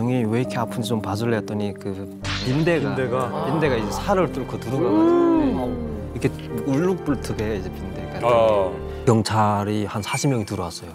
등이 왜 이렇게 아픈지 좀 봐줄래 했더니 그 빈대가 이제 살을 뚫고 들어가가지고 이렇게 울룩불tuk해 이제 빈대가. 경찰이 한 40명이 들어왔어요.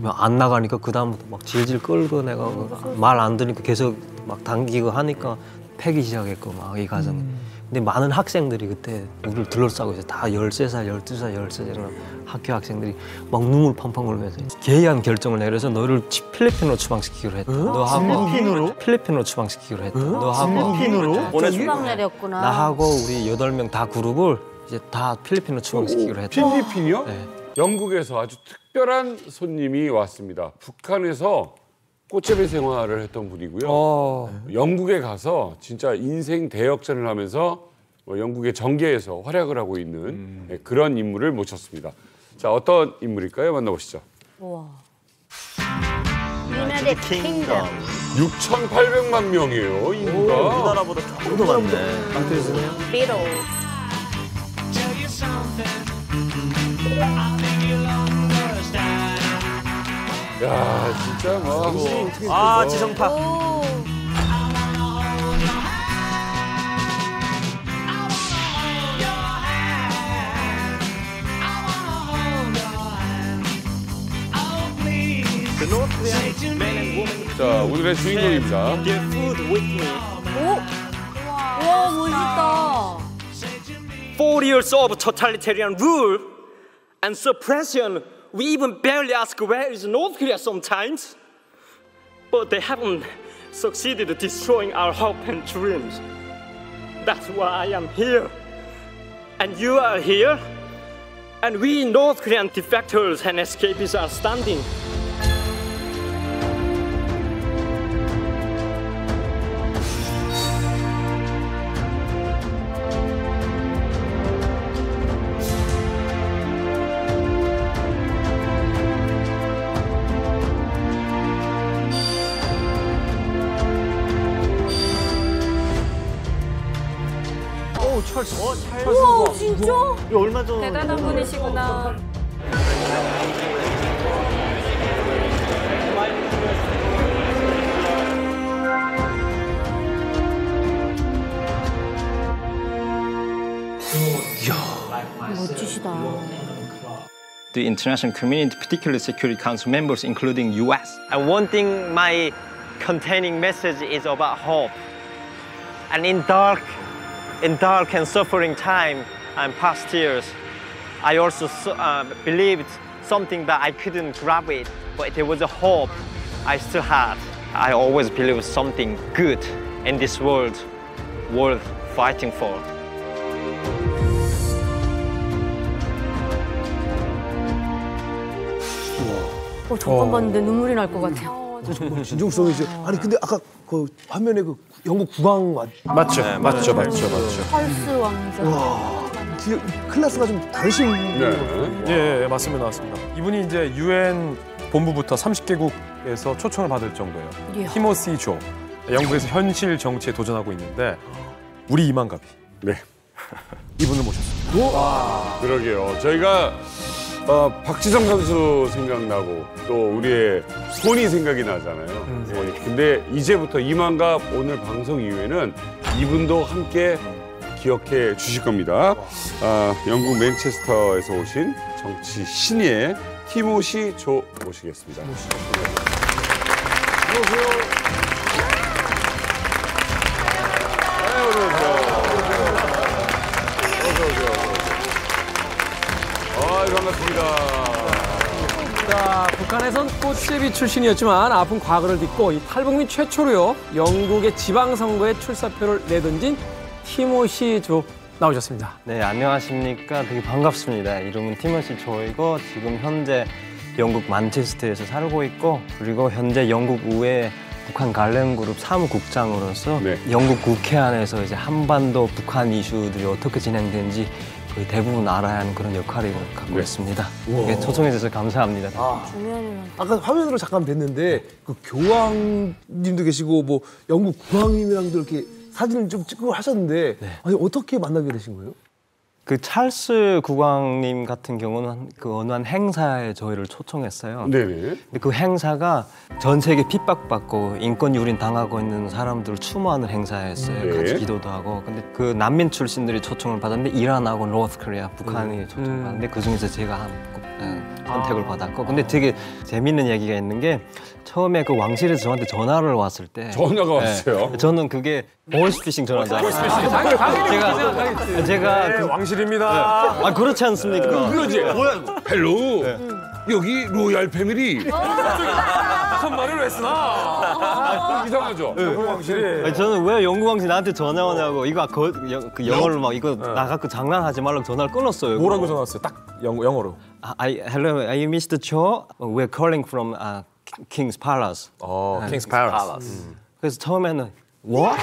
안 나가니까 그 다음부터 막 질질 끌고 내가 말 안 들으니까 계속 막 당기고 하니까 패기 시작했고 막 이 과정. 근데 많은 학생들이 그때 우리를 둘러싸고 있어요. 다 13살, 12살, 13살 학교 학생들이 막 눈물 팡팡 흘리면서 개의한 결정을 내려서 너를 필리핀으로 추방시키기로 했다. 너하고 필리핀으로 추방시키기로 했다. 너하고 필리핀으로? 추방 내렸구나. 나하고 우리 8명 다 그룹을 이제 다 필리핀으로 추방시키기로 했다. 필리핀이요? 네. 영국에서 아주 특별한 손님이 왔습니다. 북한에서 꽃제비 생활을 했던 분이고요. 영국에 가서 진짜 인생 대역전을 하면서 영국의 정계에서 활약을 하고 있는 그런 인물을 모셨습니다. 자, 어떤 인물일까요? 만나보시죠. 우와. 유나이티드 킹덤. 6,800만 명이에요, 인구가. 우리나라보다 조금 더 많네. 비틀즈. 야, 진짜 막. 지성파. 자, 오늘의 주인공입니다. 우와, 멋있다. 40 years of totalitarian rule and suppression. We even barely ask where is North Korea sometimes. But they haven't succeeded in destroying our hope and dreams. That's why I am here. And you are here. And we North Korean defectors and escapees are standing. 우와, 진짜? 이거 얼마 전 대단한 분이시구나. 멋지시다. The international community, particularly Security Council members, including U.S. And one thing my containing message is about hope. And in dark and suffering time and past years, I also believed something that I couldn't grab it, but there was a hope I still had. I always believe something good in this world worth fighting for. 저번 봤는데 눈물이 날 것 같아요. 진정성이죠. 아니 근데 아까 그 화면에 그 영국 국왕 맞죠. 펄스 왕자. 와, 클래스가 좀 다르신 분이에요. 예, 맞습니다. 이분이 이제 UN 본부부터 30개국에서 초청을 받을 정도예요. 이야. 티모시 조. 영국에서 현실 정치에 도전하고 있는데 우리 이만갑이. 네. 이분을 모셨습니다. 그러게요. 저희가 박지성 선수 생각나고 또 우리의 손이 생각이 나잖아요. 근데 이제부터 이만갑 오늘 방송 이후에는 이분도 함께 기억해 주실 겁니다. 영국 맨체스터에서 오신 정치 신예 티모시 조 모시겠습니다. 안녕하세요. 반갑습니다. 자, 북한에선 꽃제비 출신이었지만 아픈 과거를 딛고 이 탈북민 최초로요 영국의 지방선거에 출사표를 내던진 티모시 조 나오셨습니다. 네, 안녕하십니까. 되게 반갑습니다. 이름은 티모시 조이고 지금 현재 영국 만체스터에서 살고 있고 그리고 현재 영국 의회 북한 관련그룹 사무국장으로서 영국 국회 안에서 이제 한반도 북한 이슈들이 어떻게 진행되는지 거의 대부분 알아야 하는 그런 역할을 갖고 있습니다. 네, 초청해 주셔서 감사합니다. 아까 화면으로 잠깐 뵀는데 그 교황님도 계시고 뭐 영국 국왕님이랑도 이렇게 사진을 좀 찍고 하셨는데 아니 어떻게 만나게 되신 거예요? 그 찰스 국왕님 같은 경우는 그 어느 한 행사에 저희를 초청했어요. 네네. 근데 그 행사가 전 세계 핍박받고 인권 유린 당하고 있는 사람들을 추모하는 행사였어요. 네. 같이 기도도 하고. 근데 그 난민 출신들이 초청을 받았는데 이란하고 노스 코리아, 북한이 초청을 받았는데 그 중에서 제가 선택을 받았고. 근데 되게 재밌는 얘기가 있는 게 처음에 그 왕실에서 저한테 전화를 왔을 때 전화가 왔어요. 저는 그게 보이스피싱 전화인 줄 알았어요. 제가 네, 그 왕실입니다. 아 그렇지 않습니까? 그러지. 헬로. 여기 로얄 패밀리. 한 말을 왜 쓰나? 이상하죠. 왕실이. 아니, 저는 왜 영국 왕실 나한테 전화 오냐고 이거 그 영어를 막 이거 나갖고 장난하지 말라고 전화를 끊었어요. 뭐라고 전화 왔어요? 딱 영어로. Hello, are you Mr. Cho? We're calling from King's Palace. King's Palace. 그래서 처음에는 What?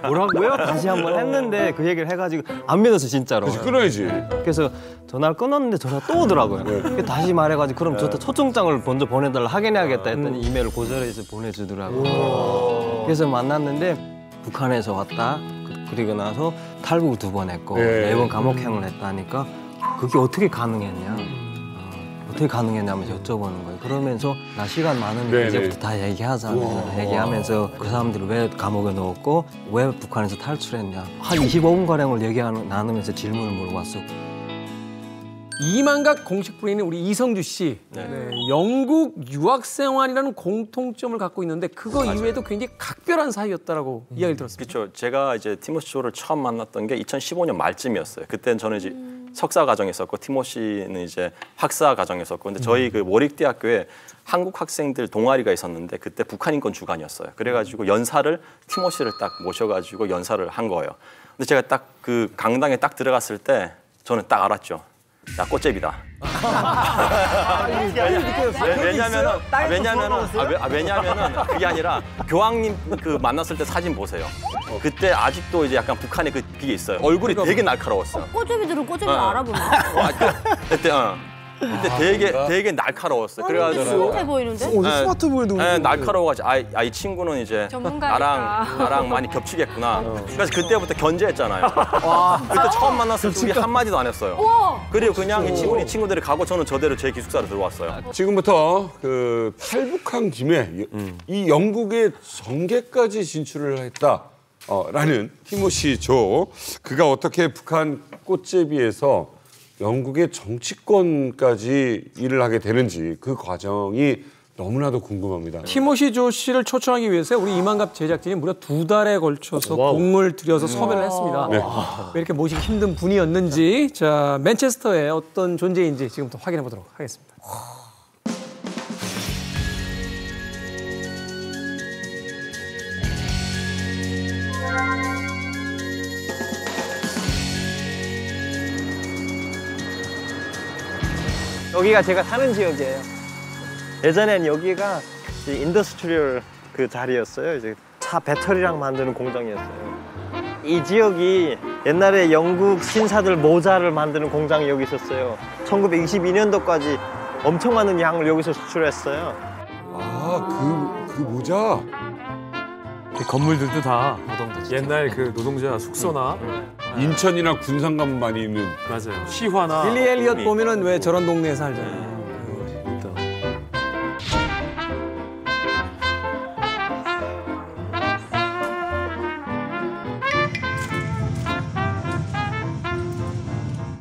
뭐라고요? 다시 한번 했는데 그 얘기를 해가지고 안 믿었어 진짜로. 끊어야지. 그래서 전화를 끊었는데 전화가 또 오더라고요. 그래서 다시 말해가지고 그럼 저한테 초청장을 먼저 보내달라 확인해야겠다 했더니 이메일을 고절해서 보내주더라고요. 그래서 만났는데 북한에서 왔다. 그리고 나서 탈북을 2번 했고 네. 4번 감옥행을 했다니까 그게 어떻게 가능했냐. 어떻게 가능했냐면서 여쭤보는 거예요. 그러면서 나 시간 많으니까 네네. 이제부터 다 얘기하자면서 얘기하면서 그 사람들을 왜 감옥에 넣었고 왜 북한에서 탈출했냐. 한 25분가량을 나누면서 질문을 물어봤어. 이만각 공식 부인인 우리 이성주 씨. 네, 영국 유학 생활이라는 공통점을 갖고 있는데 그거 이외에도 굉장히 각별한 사이였다라고 이야기를 들었습니다. 그렇죠. 제가 이제 티모시 조를 처음 만났던 게 2015년 말쯤이었어요. 그때는 저는 이제 석사 과정에 있었고 티모시는 이제 학사 과정에 있었고 근데 저희 그 워릭대학교에 한국 학생들 동아리가 있었는데 그때 북한 인권 주간이었어요. 그래가지고 연사를 티모시를 딱 모셔가지고 연사를 한 거예요. 근데 제가 딱 그 강당에 딱 들어갔을 때 저는 딱 알았죠. 야 꽃제비다. 왜냐면은 그게 아니라 교황님 그 만났을 때 사진 보세요. 그때 아직도 이제 약간 북한에 그게 있어요. 얼굴이 되게 날카로웠어요. 꼬제비들은 꼬제비를 알아보나? 그때 되게 날카로웠어요. 그래가지고 스무해 보이는데? 스마트 보이는데. 날카로워가지고 이 친구는 이제 나랑 많이 겹치겠구나. 그래서 그때부터 견제했잖아요. 그때 처음 만났을 때 우리 한마디도 안 했어요. 그리고 그냥 이 친구들이 가고 저는 저대로 제 기숙사로 들어왔어요. 지금부터 그 탈북한 김에 이 영국의 정계까지 진출을 했다라는 티모시 조. 그가 어떻게 북한 꽃제비에서 영국의 정치권까지 일을 하게 되는지 그 과정이 너무나도 궁금합니다. 티모시 조 씨를 초청하기 위해서 우리 이만갑 제작진이 무려 2달에 걸쳐서 공을 들여서 섭외를 했습니다. 왜 이렇게 모시기 힘든 분이었는지 자 맨체스터의 어떤 존재인지 지금부터 확인해 보도록 하겠습니다. 여기가 제가 사는 지역이에요. 예전엔 여기가 인더스트리얼 그 자리였어요. 이제 차 배터리랑 만드는 공장이었어요. 이 지역이 옛날에 영국 신사들 모자를 만드는 공장이 여기 있었어요. 1922년도까지 엄청 많은 양을 여기서 수출했어요. 그 모자. 이 건물들도 다 옛날 그 노동자 숙소나 인천이나 군산 가면 많이 있는. 맞아요. 시화나 빌리 엘리엇 보면은 왜 저런 동네에 살잖아요.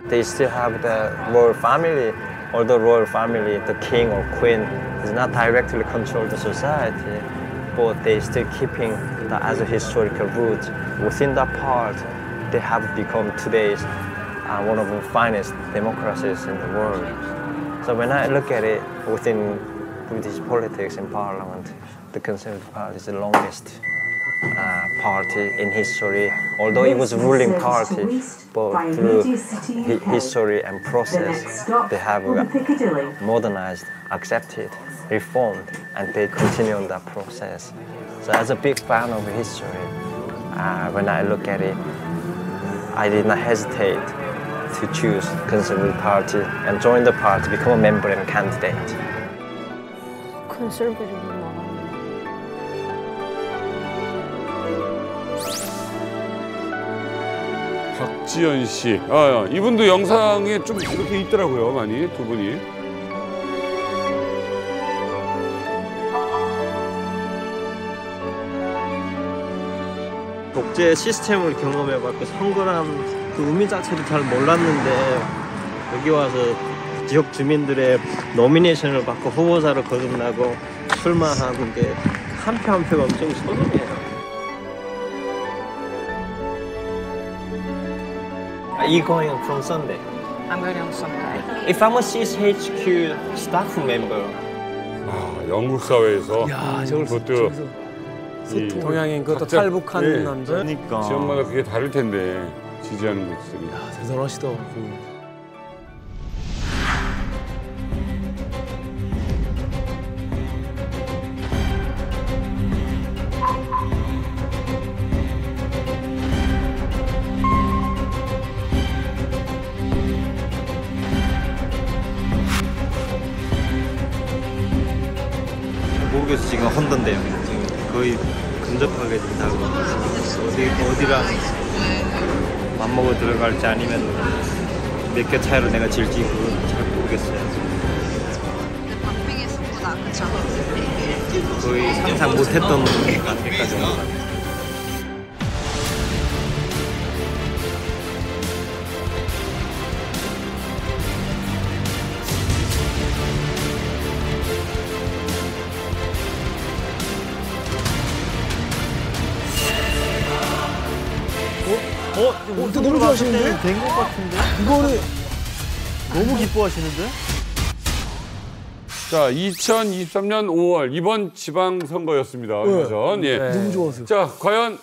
They still have the royal family. Although royal family, the king or queen, does not directly control the society, but they still keeping the as a historical root. Within that part, they have become today's one of the finest democracies in the world. So when I look at it within British politics and parliament, the Conservative Party is the longest party in history, although it was a ruling party, but through history and process, they have modernized, accepted, reformed, and they continue on that process. So as a big fan of history, when I look at it, I did not hesitate to choose Conservative Party and join the party, become a member and candidate. 컨설베티브구나. 박지연 씨. 이분도 영상에 좀 이렇게 있더라고요, 많이 두 분이. 독재 시스템을 경험해봤고 선거란 그 의미 자체를 잘 몰랐는데 여기 와서 지역 주민들의 노미네이션을 받고 후보자로 거듭나고 출마하는 게 한 표 한 표가 엄청 소중해요. Are you going from Sunday? I'm going on Sunday. If I'm a CSHQ staff member. 영국 사회에서 야, 저걸 그것도 이 동양인 그것도 각자- 탈북한 네. 남자. 그러니까. 지역마다 그게 다를 텐데 지지하는 곳들이. 대단하시다. 모르겠어 지금 혼돈돼요. 지금 거의 근접하게 된다고. 어디랑 맘먹어 들어갈지 아니면 몇 개 차이로 내가 질지 그건 잘 모르겠어요. 박빙의 승부다, 그쵸? 거의 상상 못했던 단계까지 온 것 같아요. 너무 좋아하시는데? 된 것 같은데? 이거는 너무 기뻐하시는데? 자, 2023년 5월 이번 지방선거였습니다. 얼마 전. 예. 너무 좋아하세요. 자, 과연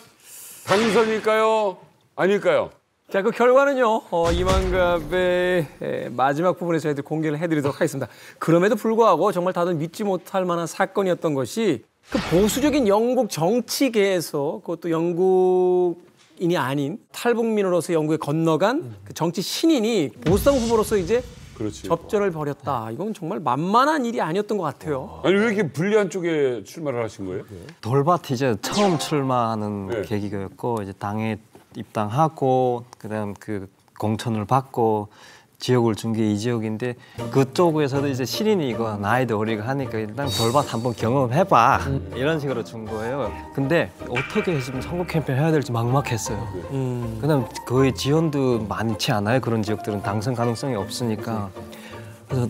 당선일까요? 아닐까요? 자, 그 결과는요, 이만갑의 마지막 부분에 저희들 공개를 해드리도록 하겠습니다. 그럼에도 불구하고 정말 다들 믿지 못할 만한 사건이었던 것이 그 보수적인 영국 정치계에서 그것도 영국인이 아닌 탈북민으로서 영국에 건너간 그 정치 신인이 보수당 후보로서 이제 그렇지. 접전을 벌였다. 이건 정말 만만한 일이 아니었던 것 같아요. 아니 왜 이렇게 불리한 쪽에 출마를 하신 거예요? 돌밭 이제 처음 출마하는 네. 계기였고 이제 당에 입당하고 그다음 그 공천을 받고 지역을 준 게 이 지역인데 그쪽에서도 이제 신인이 이거 나이도 어리고 하니까 일단 돌밭 한번 경험해봐 이런 식으로 준 거예요. 근데 어떻게 지금 선거 캠페인 해야 될지 막막했어요. 그다음 거의 지원도 많지 않아요. 그런 지역들은 당선 가능성이 없으니까. 그래서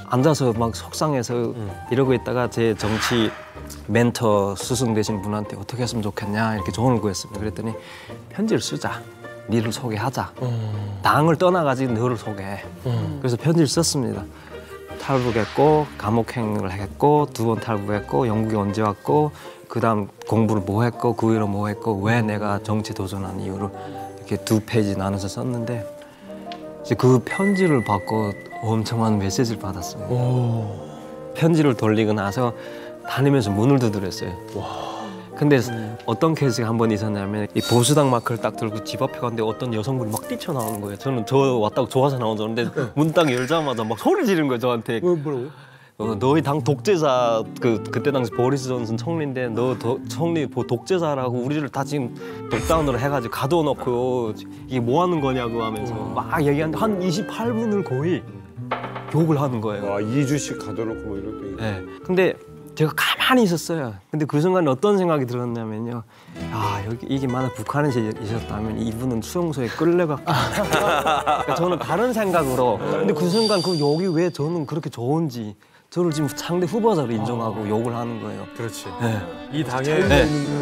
앉아서 막 속상해서 이러고 있다가 제 정치 멘터 스승 되신 분한테 어떻게 했으면 좋겠냐 이렇게 조언을 구했습니다. 그랬더니 편지를 쓰자. 니를 소개하자. 당을 떠나가지고 너를 소개해. 그래서 편지를 썼습니다. 탈북했고 감옥행을 했고 2번 탈북했고 영국에 언제 왔고 그다음 공부를 뭐 했고 그 후로 뭐 했고 왜 내가 정치 도전한 이유를 이렇게 2페이지 나눠서 썼는데 이제 그 편지를 받고 엄청난 메시지를 받았습니다. 편지를 돌리고 나서 다니면서 문을 두드렸어요. 근데 어떤 케이스가 한 번 있었냐면 이 보수당 마크를 딱 들고 집 앞에 갔는데 어떤 여성분이 막 뛰쳐나오는 거예요. 저는 저 왔다고 좋아서 나온 줄 알았는데 문 딱 열자마자 막 소리 지르는 거예요, 저한테. 뭐라고요? 너희 당 독재자 그때 당시 보리스 존슨 총리인데 너 총리 독재자라고 우리를 다 지금 독다운으로 해가지고 가둬놓고 이게 뭐 하는 거냐고 하면서 막 얘기하는데 한 28분을 거의 욕을 하는 거예요. 와, 2주씩 가둬놓고 뭐 이런 게. 네. 근데 제가 가만히 있었어요. 근데 그 순간 어떤 생각이 들었냐면요. 여기 이게 만약 북한에서 있었다면 이분은 수용소에 끌려갔고. 그러니까 저는 다른 생각으로. 근데 그 순간 여기 왜 저는 그렇게 좋은지 저를 지금 상대 후보자로 인정하고 욕을 하는 거예요. 그렇지. 네. 이 당의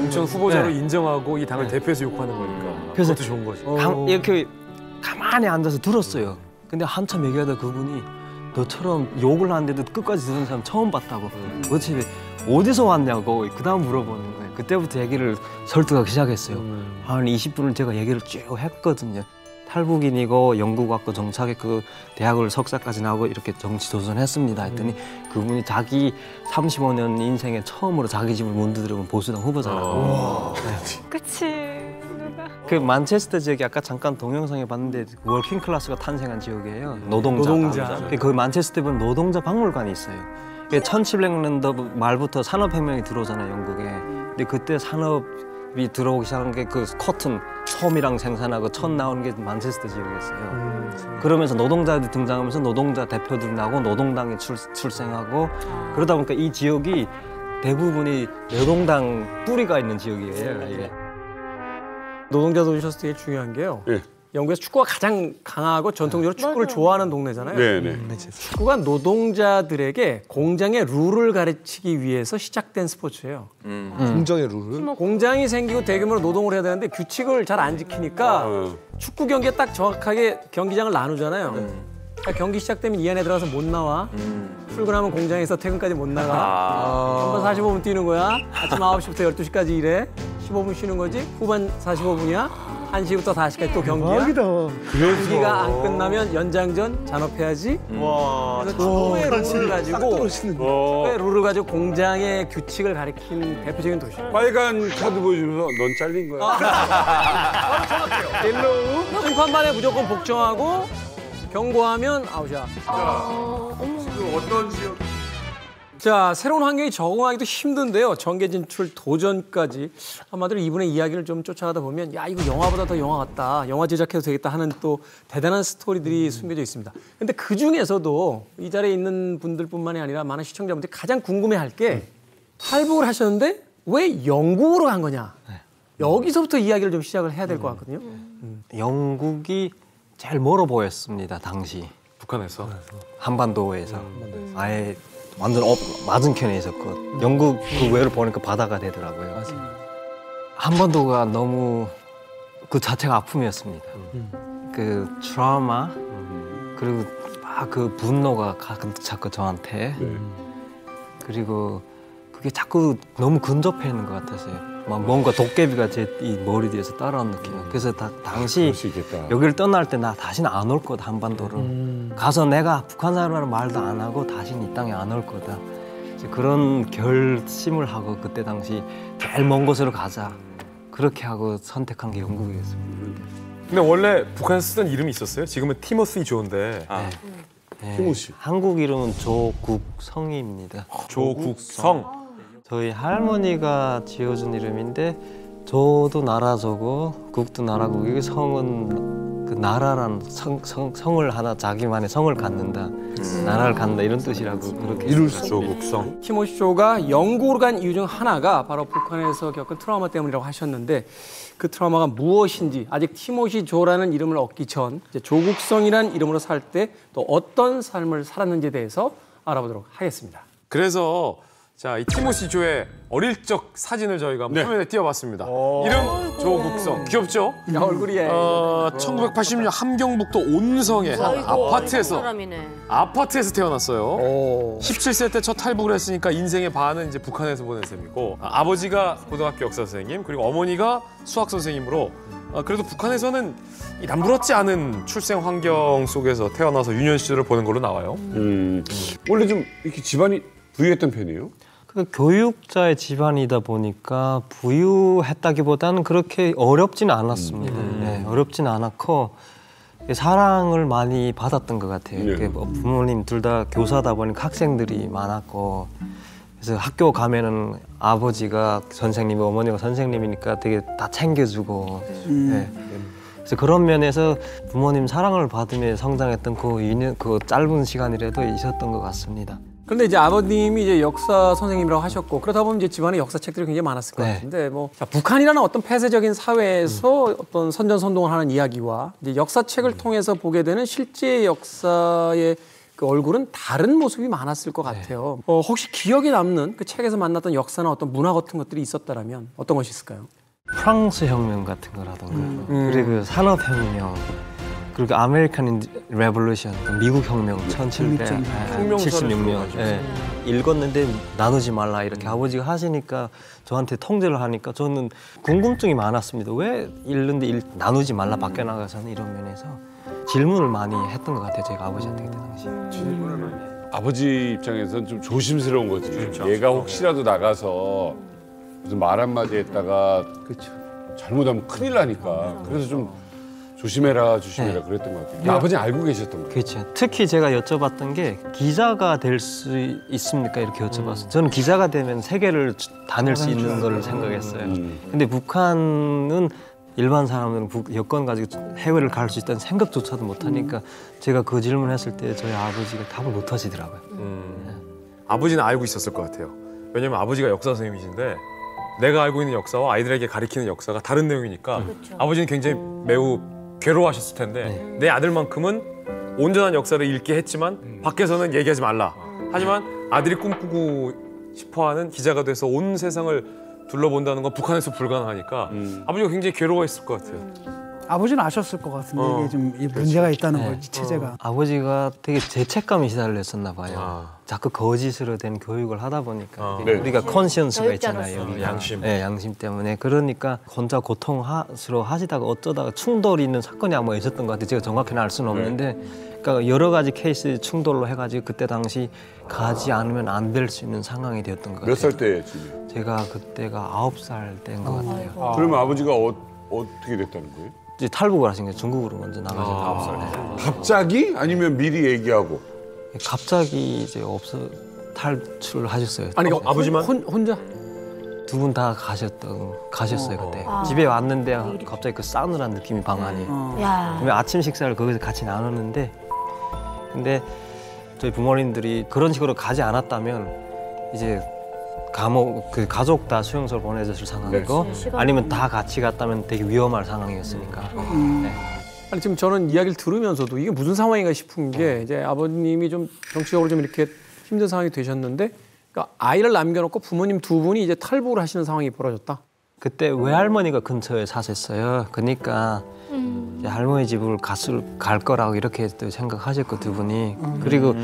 공천 후보자로 인정하고 이 당을 대표해서 욕하는 거니까. 그래서 그것도 좋은 거지. 이렇게 가만히 앉아서 들었어요. 근데 한참 얘기하다 그분이 너처럼 욕을 하는데도 끝까지 듣는 사람 처음 봤다고. 도대체 어디서 왔냐고 그다음 물어보는 거예요. 그때부터 얘기를 설득하기 시작했어요. 한 20분을 제가 얘기를 쭉 했거든요. 탈북인이고 영국 왔고 정착했고 대학을 석사까지 나오고 이렇게 정치 도전했습니다 했더니 그분이 자기 35년 인생에 처음으로 자기 집을 문 두드려본 보수당 후보자라고. 그치. 그 만체스터 지역이 아까 잠깐 동영상에 봤는데 워킹 클래스가 탄생한 지역이에요. 노동자. 그 만체스터에 보면 노동자 박물관이 있어요. 1700년도 말부터 산업혁명이 들어오잖아요, 영국에. 근데 그때 산업 기업이 들어오기 시작한 게 그 커튼 처음이랑 생산하고 첫 나오는 게 만체스터 지역이었어요. 그러면서 노동자들이 등장하면서 노동자 대표들이 나오고 노동당이 출생하고 그러다 보니까 이 지역이 대부분이 노동당 뿌리가 있는 지역이에요. 이게. 노동자 도시에서 되게 중요한 게요. 네. 영국에서 축구가 가장 강하고 전통적으로 축구를 좋아하는 동네잖아요. 네네. 축구가 노동자들에게 공장의 룰을 가르치기 위해서 시작된 스포츠예요. 공장의 룰은? 공장이 생기고 대규모로 노동을 해야 되는데 규칙을 잘 안 지키니까 축구 경기에 딱 정확하게 경기장을 나누잖아요. 그러니까 경기 시작되면 이 안에 들어가서 못 나와. 출근하면 공장에서 퇴근까지 못 나가. 한번 45분 뛰는 거야. 아침 9시부터 12시까지 일해. 15분 쉬는 거지. 후반 45분이야. 1시부터 4시까지 또 경기야. 경기가 안 끝나면 연장전 잔업해야지. 와. 그래서 축구의 룰을 가지고 공장의 규칙을 가리킨 대표적인 도시예요. 빨간 카드 보여주면서 넌 잘린 거야. 옐로우. 심판반에 무조건 복종하고 경고하면 아웃이야. 지금 어떤 지역? 자, 새로운 환경에 적응하기도 힘든데요. 정계 진출 도전까지 한마디로 이분의 이야기를 좀 쫓아가다 보면 야, 이거 영화보다 더 영화 같다. 영화 제작해도 되겠다 하는 또 대단한 스토리들이 숨겨져 있습니다. 근데 그중에서도 이 자리에 있는 분들뿐만이 아니라 많은 시청자분들이 가장 궁금해할 게 탈북을 하셨는데 왜 영국으로 간 거냐. 여기서부터 이야기를 좀 시작을 해야 될 것 같거든요. 영국이 제일 멀어 보였습니다. 당시 북한에서 한반도에서 아예 완전 맞은편에 있었고 영국 그 외를 보니까 바다가 되더라고요. 한반도가 너무 그 자체가 아픔이었습니다. 그 트라우마 그리고 막 그 분노가 자꾸 저한테 그리고 그게 자꾸 너무 근접해 있는 것 같았어요. 막 뭔가 도깨비가 제 이 머리 뒤에서 따라오는 느낌. 그래서 당시 여기를 떠날 때 나 다시는 안 올 거다 한반도를. 가서 내가 북한 사람이라는 말도 안 하고 다시는 이 땅에 안 올 거다. 이제 그런 결심을 하고 그때 당시 제일 먼 곳으로 가자. 그렇게 하고 선택한 게 영국이었습니다. 근데 원래 북한에서 쓰던 이름이 있었어요? 지금은 티모시 조인데. 네. 티모시. 한국 이름은 조국성입니다. 조국성. 저희 할머니가 지어준 이름인데 저도 나라저고 국도 나라고 이게 성은 그 나라란 성을 하나 자기만의 성을 갖는다 나라를 갖는다 이런 뜻이라고 그렇게 이룰 수 조국성. 티모시 조가 영국으로 간 이유 중 하나가 바로 북한에서 겪은 트라우마 때문이라고 하셨는데 그 트라우마가 무엇인지 아직 티모시 조라는 이름을 얻기 전 이제 조국성이라는 이름으로 살 때 또 어떤 삶을 살았는지에 대해서 알아보도록 하겠습니다. 그래서 자, 이 티모시 조의 어릴 적 사진을 저희가 한번 화면에 띄워봤습니다. 이름 조국성. 귀엽죠? 야, 얼굴이 1980년 함경북도 온성의 한 아파트에서 태어났어요. 17세 때 첫 탈북을 했으니까 인생의 반은 이제 북한에서 보낸 셈이고 아버지가 고등학교 역사 선생님 그리고 어머니가 수학 선생님으로 그래도 북한에서는 이 남부럽지 않은 출생 환경 속에서 태어나서 유년 시절을 보낸 걸로 나와요. 원래 좀 이렇게 집안이 부유했던 편이에요? 그 교육자의 집안이다 보니까 부유했다기보다는 그렇게 어렵지는 않았습니다. 네, 어렵지는 않았고 사랑을 많이 받았던 것 같아요. 네. 뭐 부모님 둘 다 교사다 보니까 학생들이 많았고 그래서 학교 가면은 아버지가 선생님이고 어머니가 선생님이니까 되게 다 챙겨주고 네. 그래서 그런 면에서 부모님 사랑을 받으며 성장했던 그 짧은 시간이라도 있었던 것 같습니다. 그런데 이제 아버님이 이제 역사 선생님이라고 하셨고 그러다 보면 이제 집안에 역사책들이 굉장히 많았을 것 네. 같은데 뭐 자, 북한이라는 어떤 폐쇄적인 사회에서 어떤 선전선동을 하는 이야기와 이제 역사책을 통해서 보게 되는 실제 역사의 그 얼굴은 다른 모습이 많았을 것 같아요. 혹시 기억에 남는 그 책에서 만났던 역사나 어떤 문화 같은 것들이 있었다면 어떤 것이 있을까요? 프랑스 혁명 같은 거라던가 그리고 산업혁명 그리고 아메리칸 레볼루션 미국 혁명 1776년 읽었는데 나누지 말라 이렇게 아버지가 하시니까 저한테 통제를 하니까 저는 궁금증이 많았습니다. 왜 읽는데 나누지 말라 밖에 나가서는 이런 면에서 질문을 많이 했던 것 같아요. 제가 아버지한테 그때 당시. 질문을 많이 아버지 입장에서는 좀 조심스러운 거지. 그렇죠. 얘가 혹시라도 나가서 무슨 말 한마디 했다가 잘못하면 큰일 나니까. 그래서 좀 조심해라 그랬던 것 같아요. 아버지는 알고 계셨던 거예요. 그렇죠. 특히 제가 여쭤봤던 게 기자가 될 수 있습니까? 이렇게 여쭤봤어요. 저는 기자가 되면 세계를 다닐 수 있는 걸 생각했어요. 근데 북한은 일반 사람들은 여권 가지고 해외를 갈 수 있다는 생각조차도 못하니까 제가 그 질문했을 때 저희 아버지가 답을 못 하시더라고요. 아버지는 알고 있었을 것 같아요. 왜냐면 아버지가 역사 선생님이신데 내가 알고 있는 역사와 아이들에게 가리키는 역사가 다른 내용이니까 아버지는 굉장히 매우 괴로워하셨을 텐데 내 아들만큼은 온전한 역사를 읽게 했지만 밖에서는 얘기하지 말라. 하지만 아들이 꿈꾸고 싶어하는 기자가 돼서 온 세상을 둘러본다는 건 북한에서 불가능하니까 아버지가 굉장히 괴로워했을 것 같아요. 아버지는 아셨을 것 같은데 이게 좀 문제가 있다는 거지 체제가. 아버지가 되게 죄책감이 시달렸었나 봐요. 자꾸 거짓으로 된 교육을 하다 보니까 우리가 컨시언스가 있잖아요. 양심. 네, 양심 때문에. 그러니까 혼자 고통스러워 하시다가 어쩌다가 충돌이 있는 사건이 아마 있었던 것 같아요. 제가 정확히는 알 수는 없는데 그러니까 여러 가지 케이스 충돌로 해가지고 그때 당시 가지 않으면 안 될 수 있는 상황이 되었던 것 같아요. 몇 살 때쯤이요? 제가 그때가 9살 때인 것 같아요. 그러면 아버지가 어떻게 됐다는 거예요? 이제 탈북을 하신 거예요. 중국으로 먼저 나가서 9살. 갑자기? 아니면 미리 얘기하고? 갑자기 이제 탈출하셨어요. 아니 아버지만 혼자? 두 분 다 가셨어요 그때. 집에 왔는데 갑자기 그 싸늘한 느낌이 방 안에. 그러면 아침 식사를 거기서 같이 나눴는데, 근데 저희 부모님들이 그런 식으로 가지 않았다면 이제 그 가족 다 수용소로 보내졌을 상황이고, 아니면 다 같이 갔다면 되게 위험할 상황이었으니까. 네. 아니 지금 저는 이야기를 들으면서도 이게 무슨 상황인가 싶은 게 이제 아버님이 좀 정치적으로 좀 이렇게 힘든 상황이 되셨는데, 그러니까 아이를 남겨놓고 부모님 두 분이 이제 탈북을 하시는 상황이 벌어졌다. 그때 외할머니가 근처에 사셨어요. 그러니까 이제 할머니 집을 갈 거라고 이렇게 또 생각하셨고 두 분이. 그리고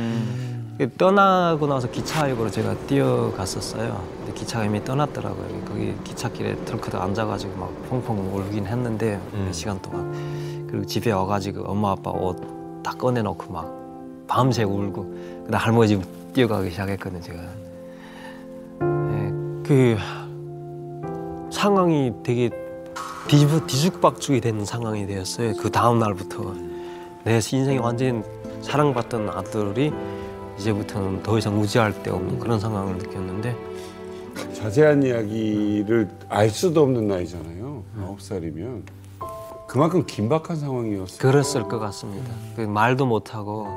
떠나고 나서 기차역으로 제가 뛰어갔었어요. 근데 기차가 이미 떠났더라고요. 거기 기찻길에 덜커덕 앉아가지고 막 펑펑 울긴 했는데 몇 시간 동안. 그리고 집에 와가지고 엄마 아빠 옷 다 꺼내놓고 막 밤새 울고 그다음 할머니 집 뛰어가기 시작했거든요. 제가. 그 상황이 되게 뒤죽박죽이 된 상황이 되었어요. 그 다음 날부터 내 인생이 완전 사랑받던 아들이 이제부터는 더 이상 의지할 데 없는 그런 상황을 느꼈는데, 자세한 이야기를 알 수도 없는 나이잖아요. 9살이면 그만큼 긴박한 상황이었어요. 그랬을 것 같습니다. 그 말도 못하고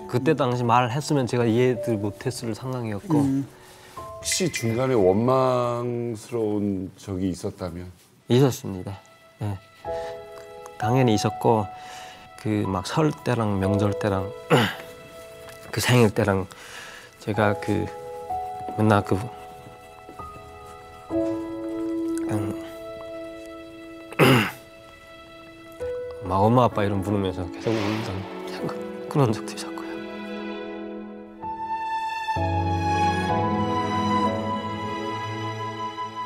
그때 당시 말했으면 제가 이해를 못했을 상황이었고. 혹시 중간에 원망스러운 적이 있었다면? 있었습니다. 네. 당연히 있었고, 그 막 설 때랑 명절 때랑 그 생일 때랑 제가 그 맨날 그 막 엄마 아빠 이름 부르면서 계속 울던 그런 적도 있었고요.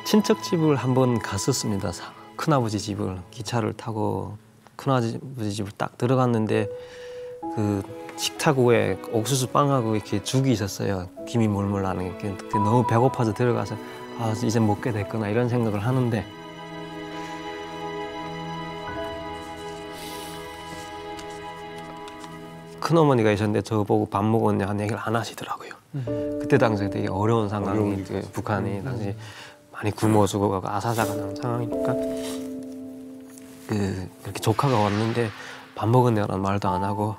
친척 집을 한번 갔었습니다. 큰아버지 집을 기차를 타고 큰아버지 집을 딱 들어갔는데 그 식탁 위에 옥수수 빵하고 이렇게 죽이 있었어요. 김이 몰몰 나는 게. 너무 배고파서 들어가서 아 이제 먹게 됐구나 이런 생각을 하는데, 큰어머니가 있었는데 저보고 밥 먹었냐는 얘기를 안 하시더라고요. 그때 당시에 되게 어려운 상황이 북한이 당시 많이 굶어 죽어가고 아사자가 나는 상황이니까 그렇게 조카가 왔는데 밥 먹었냐는 말도 안 하고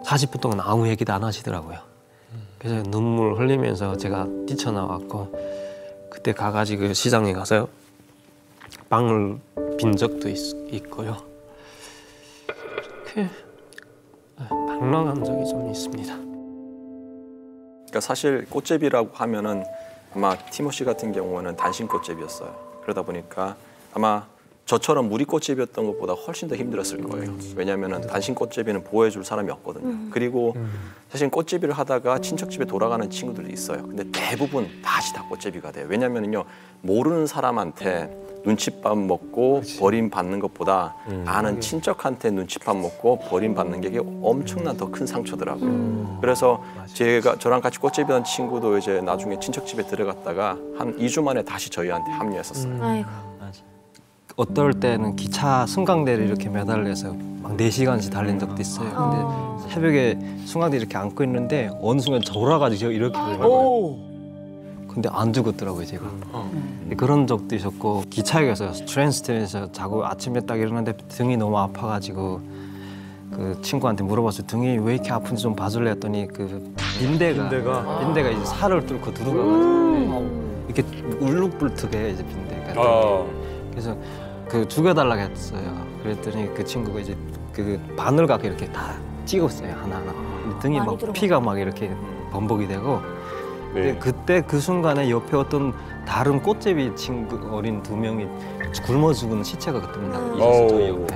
40분 동안 아무 얘기도 안 하시더라고요. 그래서 눈물 흘리면서 제가 뛰쳐나왔고, 그때 가가지고 시장에 가서 빵을 빈 적도 있고요. 이렇게 방랑한 적이 좀 있습니다. 그러니까 사실 꽃제비라고 하면은 아마 티모시 같은 경우는 단신 꽃제비였어요. 그러다 보니까 아마 저처럼 무리 꽃제비였던 것보다 훨씬 더 힘들었을 거예요. 왜냐하면 단신 꽃제비는 보호해줄 사람이 없거든요. 그리고 사실 꽃제비를 하다가 친척집에 돌아가는 친구들도 있어요. 근데 대부분 다시 다 꽃제비가 돼요. 왜냐하면요 모르는 사람한테 눈칫밥 먹고 버림받는 것보다 아는 친척한테 눈칫밥 먹고 버림받는 게 엄청난 더 큰 상처더라고요. 그래서 저랑 같이 꽃제비던 친구도 이제 나중에 친척집에 들어갔다가 한 2주 만에 다시 저희한테 합류했었어요. 아이고. 어떨 때는 기차 승강대를 이렇게 매달려서 막 4시간씩 달린 적도 있어요. 근데 새벽에 승강대 이렇게 앉고 있는데 어느 순간 졸아가지고 이렇게 되더라고요. 근데 안 죽었더라고요, 제가. 그런 적도 있었고 기차역에서 트랜스텐에서 자고 아침에 딱 일어났는데 등이 너무 아파가지고 그 친구한테 물어봤어요. 등이 왜 이렇게 아픈지 좀 봐줄래 했더니 그 빈대가 이제 살을 뚫고 들어가가지고 이렇게 울룩불tuk해 이제 빈대가. 그래서 그 죽여달라고 했어요. 그랬더니 그 친구가 이제 그 바늘갖고 이렇게 다 찍었어요, 하나하나. 등이 막 피가 막 이렇게 범벅이 되고. 근데 그때 그 순간에 옆에 어떤 다른 꽃제비 친구 어린 2명이 굶어 죽은 시체가 그때 있었어요, 저희 옆에.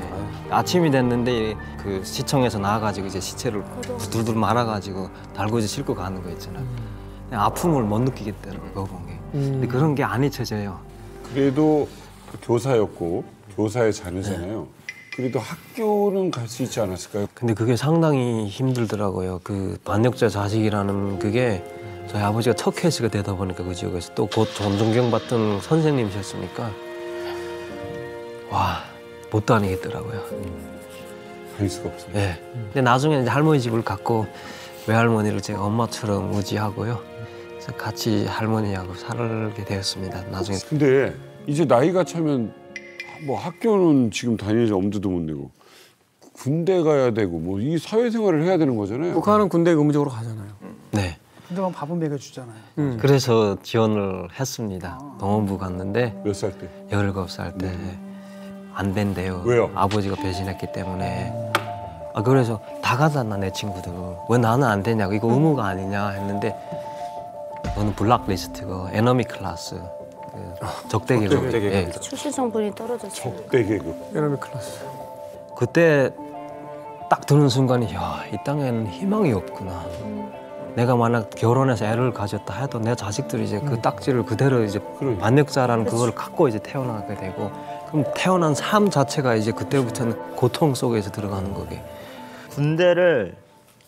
아침이 됐는데 그 시청에서 나와가지고 이제 시체를 둘둘 말아가지고 달고지 싣고 가는 거 있잖아요. 그냥 아픔을 못 느끼겠더라고요, 그거 본 게. 근데 그런 게 안 잊혀져요. 그래도 교사였고 교사의 자녀잖아요. 그래도 학교는 갈 수 있지 않았을까요? 근데 그게 상당히 힘들더라고요. 그 반역자 자식이라는 그게 저희 아버지가 첫 케이스가 되다 보니까 그 지역에서 또 곧 존경받던 선생님이셨으니까 와, 못 다니겠더라고요. 갈 수가 없어요. 네. 근데 나중에 이제 할머니 집을 갔고 외할머니를 제가 엄마처럼 의지하고요. 그래서 같이 할머니하고 살게 되었습니다. 나중에. 근데 이제 나이가 차면 뭐 학교는 지금 다닐 엄두도 못 내고 군대 가야 되고 뭐 이 사회생활을 해야 되는 거잖아요. 북한은 군대 의무적으로 가잖아요. 네. 근데 뭐 밥은 먹여주잖아요. 그래서 지원을 했습니다. 동원부 갔는데 몇 살 때? 17살 때 안 된대요. 왜요? 아버지가 배신했기 때문에. 그래서 다 가잖아, 내 친구들. 왜 나는 안 되냐고. 이거 의무가 아니냐 했는데 너는 블락리스트고 에너미 클래스. 적대 계급. 예. 출신 성분이 떨어졌어요. 적대 계급. 에너미 클래스. 그때 딱 드는 순간이 야, 이 땅에는 희망이 없구나. 내가 만약 결혼해서 애를 가졌다 해도 내 자식들이 이제 그 딱지를 그대로 이제 반역자라는 그걸 갖고 이제 태어나게 되고 그럼 태어난 삶 자체가 이제 그때부터는 고통 속에서 들어가는 거게. 군대를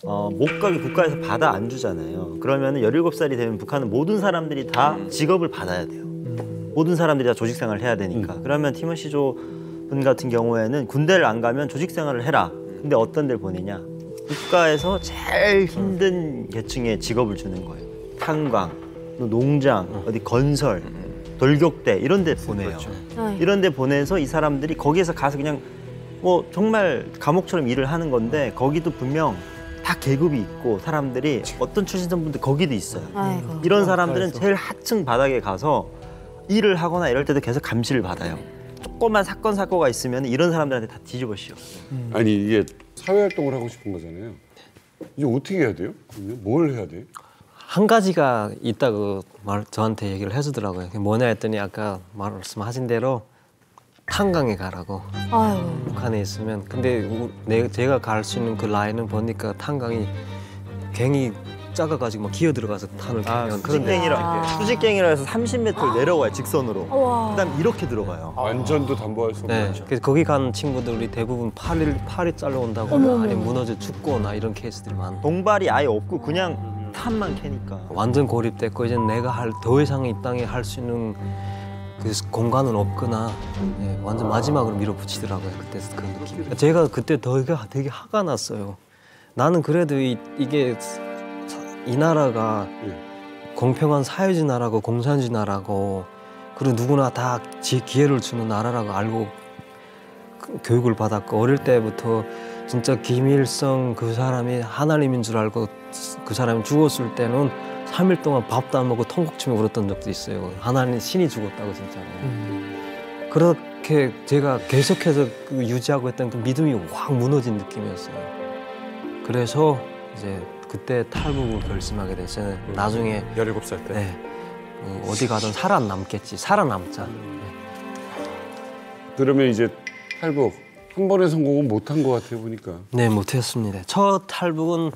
못 가게 국가에서 받아 안 주잖아요. 그러면 17살이 되면 북한은 모든 사람들이 다 직업을 받아야 돼요. 모든 사람들이 다 조직 생활을 해야 되니까. 그러면 티모시 조 분 같은 경우에는 군대를 안 가면 조직 생활을 해라. 근데 어떤 데를 보내냐? 국가에서 제일 힘든 계층의 직업을 주는 거예요. 탄광, 농장, 어디 건설, 돌격대 이런 데 보내요. 그렇죠. 이런 데 보내서 이 사람들이 거기에서 가서 그냥 뭐 정말 감옥처럼 일을 하는 건데 거기도 분명 다 계급이 있고 사람들이 어떤 출신분들 거기도 있어요. 아이고. 이런 사람들은 제일 하층 바닥에 가서 일을 하거나 이럴 때도 계속 감시를 받아요. 조그만 사건가 있으면 이런 사람들한테 다 뒤집어 씌워요. 아니 이게 사회활동을 하고 싶은 거잖아요. 이제 어떻게 해야 돼요? 그러면 뭘 해야 돼요? 한 가지가 있다고 저한테 얘기를 해주더라고요. 그게 뭐냐 했더니 아까 말씀하신 대로 탄광에 가라고. 아유. 북한에 있으면. 근데 제가 갈 수 있는 그 라인은 보니까 탄광이 갱이 작아가지고 막 기어 들어가서 탄을 캐면 수직갱이라 해서 30m 내려가요, 직선으로. 그다음 이렇게 들어가요. 완전도 담보할 수 없는. 네. 그래서 거기 간 친구들이 대부분 팔이 잘려온다거나 아니면 무너져 죽거나 이런 케이스들이 많아요. 동발이 아예 없고 그냥 탄만 캐니까. 완전 고립됐고 이제 내가 더 이상 이 땅에 할 수 있는 그 공간은 없거나 완전 마지막으로 밀어붙이더라고요. 그때 그 느낌. 제가 그때 되게 화가 났어요. 나는 그래도 이게 이 나라가 공평한 사회주의 나라고 공산주의 나라고 그리고 누구나 다 기회를 주는 나라라고 알고 교육을 받았고 어릴 때부터 진짜 김일성 그 사람이 하나님인 줄 알고 그 사람이 죽었을 때는 3일 동안 밥도 안 먹고 통곡치며 울었던 적도 있어요. 하나님 신이 죽었다고 진짜로. 그렇게 제가 계속해서 유지하고 있던 그 믿음이 확 무너진 느낌이었어요. 그래서 이제 그때 탈북을 결심하게 됐어요. 나중에 17살 때. 네. 어디 가든 살아남겠지. 살아남자. 그러면 이제 탈북 한 번의 성공은 못한 것 같아요 보니까. 네, 못했습니다. 첫 탈북은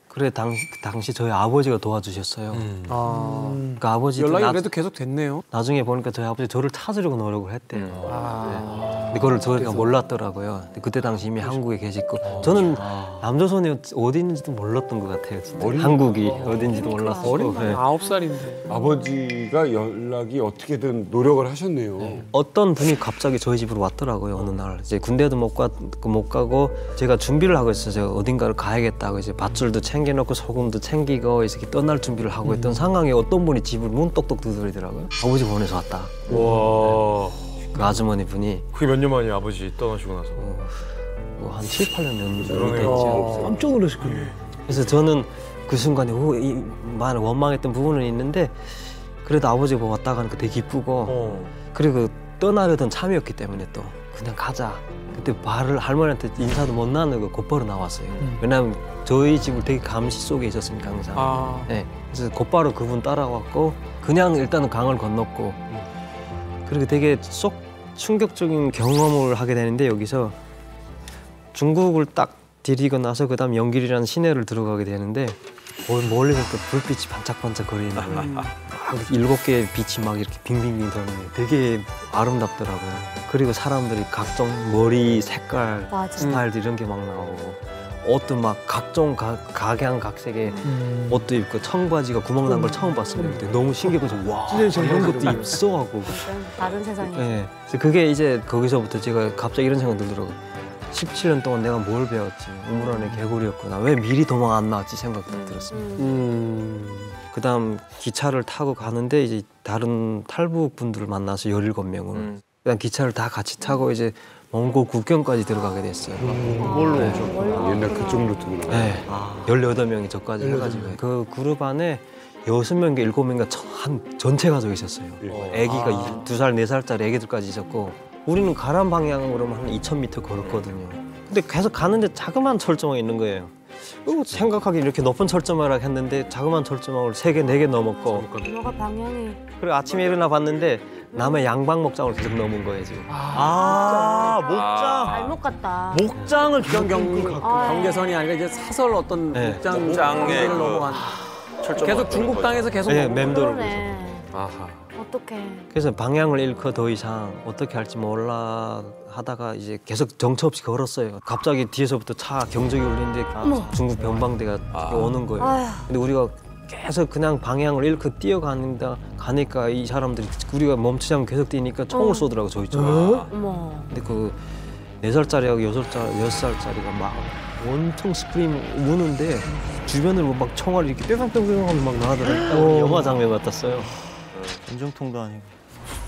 그래 당시 저희 아버지가 도와주셨어요. 그러니까 아버지 연락이 그래도 계속 됐네요. 나중에 보니까 저희 아버지 저를 찾으려고 노력을 했대요. 근데 그걸 저희가 몰랐더라고요. 근데 그때 당시 이미 한국에 계시고 저는 남조선이 어딘지도 몰랐던 것 같아요. 진짜. 한국이 어딘지도 몰랐고. 어린 네. 9살인데. 아버지가 연락이 어떻게든 노력을 하셨네요. 어떤 분이 갑자기 저희 집으로 왔더라고요. 어느 날 이제 군대도 못 가고 제가 준비를 하고 있어요. 제가 어딘가를 가야겠다고 이제 밧줄도 챙겨놓고 소금도 챙기고 이렇게 떠날 준비를 하고 있던 상황에 어떤 분이 집을 문 똑똑 두드리더라고요. 아버지 보내서 왔다. 와. 그 아주머니 분이 그게 몇 년 만이에요, 아버지 떠나시고 나서? 뭐 한 7, 8년 됐죠. 깜짝 놀라셨군요. 그래서 저는 그 순간에 많이 원망했던 부분은 있는데 그래도 아버지가 왔다 가니까 되게 기쁘고 그리고 떠나려던 참이었기 때문에 또 그냥 가자. 그때 할머니한테 인사도 못 나누고 곧바로 나왔어요. 왜냐하면 저희 집을 되게 감시 속에 있었으니까 항상. 네. 그래서 곧바로 그분 따라왔고 그냥 일단은 강을 건넜고 그리고 되게 쏙 충격적인 경험을 하게 되는데 여기서 중국을 딱 들이고 나서 그다음 영길이라는 시내를 들어가게 되는데 멀리서 또 불빛이 반짝반짝 거리는 거예요. 막 7개의 빛이 막 이렇게 빙빙빙 도는 거예요. 되게 아름답더라고요. 그리고 사람들이 각종 머리 색깔, 스타일들 이런 게 막 나오고 옷도 막 각종 각양각색의 옷도 입고 청바지가 구멍 난 걸 처음 봤어요. 근데 너무 신기해서 와 이런 것도 입어 하고 다른 세상에. 네. 그래서 그게 이제 거기서부터 제가 갑자기 이런 생각 들더라고요. 17년 동안 내가 뭘 배웠지? 우물안의 개구리였구나. 왜 미리 도망 안 나왔지? 생각도 들었습니다. 그다음 기차를 타고 가는데 이제 다른 탈북 분들을 만나서 17명을 그다음 기차를 다 같이 타고 이제 몽골 국경까지 들어가게 됐어요. 뭘로 오셨구나. 옛날 그쪽 루트구나. 네. 18명이 저까지 해가지고 그 그룹 안에 6명인가 7명인가 한 전체 가족이 있었어요. 아기가 2살, 4살짜리 아기들까지 있었고 우리는 가란 방향으로만 한 2,000m 걸었거든요. 근데 계속 가는데 자그마한 철조망이 있는 거예요. 생각하기 이렇게 높은 철조망이라 했는데 자그마한 철조망을 3개, 4개 넘었고 뭐가 방향이. 그리고 아침에 일어나 봤는데 남의 양방 목장을 계속 넘은 거예요 지금. 목장. 잘못 갔다. 목장을 경계선이 아니라 이제 사설 어떤 목장에 넘어간. 계속 중국 땅에서 계속 맴돌고. 어떡해. 그래서 방향을 잃고 더 이상 어떻게 할지 몰라 하다가 이제 계속 정처 없이 걸었어요. 갑자기 뒤에서부터 차 경적이 울리는데 중국 변방대가 오는 거예요. 근데 우리가 계속 그냥 방향을 잃고 뛰어가니까 이 사람들이 우리가 멈추지 않고 계속 뛰니까 총을 쏘더라고 저희 쪽으로. 근데 그 4살짜리하고 6살짜리가 막 원통 스프링 우는데 주변으로 막 총알이 이렇게 뿅뿅뿅 하면 막 나가더라고요. 영화 장면 같았어요. 전쟁통도 아니고.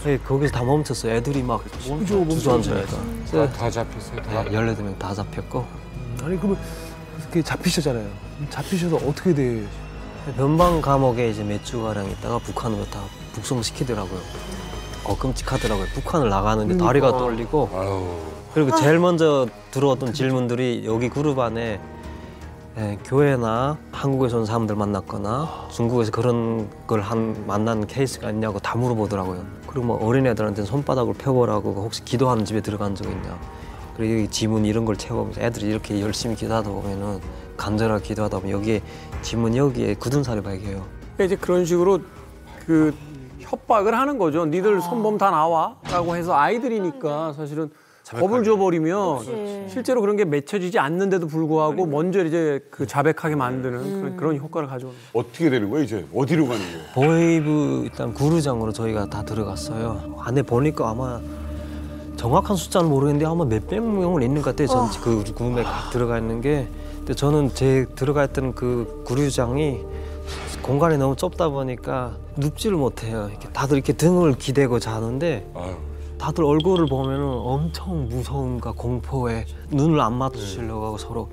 네, 거기서 다 멈췄어요. 애들이 막 주저앉으니까. 다 잡혔어요. 다. 18명 다 잡혔고. 아니 그러면 그렇게 잡히셨잖아요. 잡히셔서 어떻게 돼? 변방 감옥에 이제 몇 주가량 있다가 북한으로 다 북송시키더라고요. 끔찍하더라고요. 북한을 나가는데 다리가 떨리고. 그리고 제일 먼저 들어왔던 질문들이 여기 그룹 안에 교회나 한국에서 온 사람들 만났거나 중국에서 그런 걸 만난 케이스가 있냐고 다 물어보더라고요. 그리고 뭐 어린애들한테는 손바닥을 펴보라고 혹시 기도하는 집에 들어간 적 있냐. 그리고 여기 지문 이런 걸 채워보면서 애들이 이렇게 열심히 기도하다 보면은 간절하게 기도하다 보면 여기에 지문 여기에 굳은 살이 발견해요. 그러니까 이제 그런 식으로 그 협박을 하는 거죠. 니들 손범 다 나와라고 해서 아이들이니까 사실은 겁을 줘버리면 실제로 그런 게 맺혀지지 않는데도 불구하고 먼저 이제 그 자백하게 만드는 그런 효과를 가져오는. 어떻게 되는 거예요 이제? 어디로 가는 거예요? 보이브 일단 구르장으로 저희가 다 들어갔어요. 안에 보니까 아마 정확한 숫자는 모르겠는데 아마 몇백 명을 있는 것 같아요. 전 그 구름에 들어가 있는 게. 근데 저는 제 들어가 있던 그 구류장이 공간이 너무 좁다 보니까 눕지를 못해요. 이렇게 다들 이렇게 등을 기대고 자는데 다들 얼굴을 보면은 엄청 무서움과 공포에 눈을 안 마주치려고 하고 서로.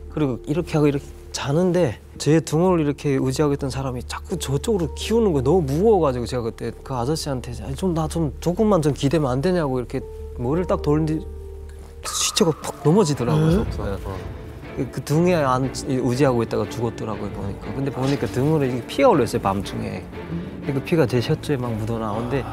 그리고 이렇게 하고 이렇게 자는데 제 등을 이렇게 의지하고 있던 사람이 자꾸 저쪽으로 키우는 거예요. 너무 무거워가지고 제가 그때 그 아저씨한테 나 좀 조금만 좀 기대면 안 되냐고 이렇게 머리를 딱 돌리는데 시체가 푹 넘어지더라고요. 그 등에 의지하고 있다가 죽었더라고요 보니까. 근데 보니까 등으로 이렇게 피가 올렸어요 밤중에. 그 피가 제 셔츠에 막 묻어나오는데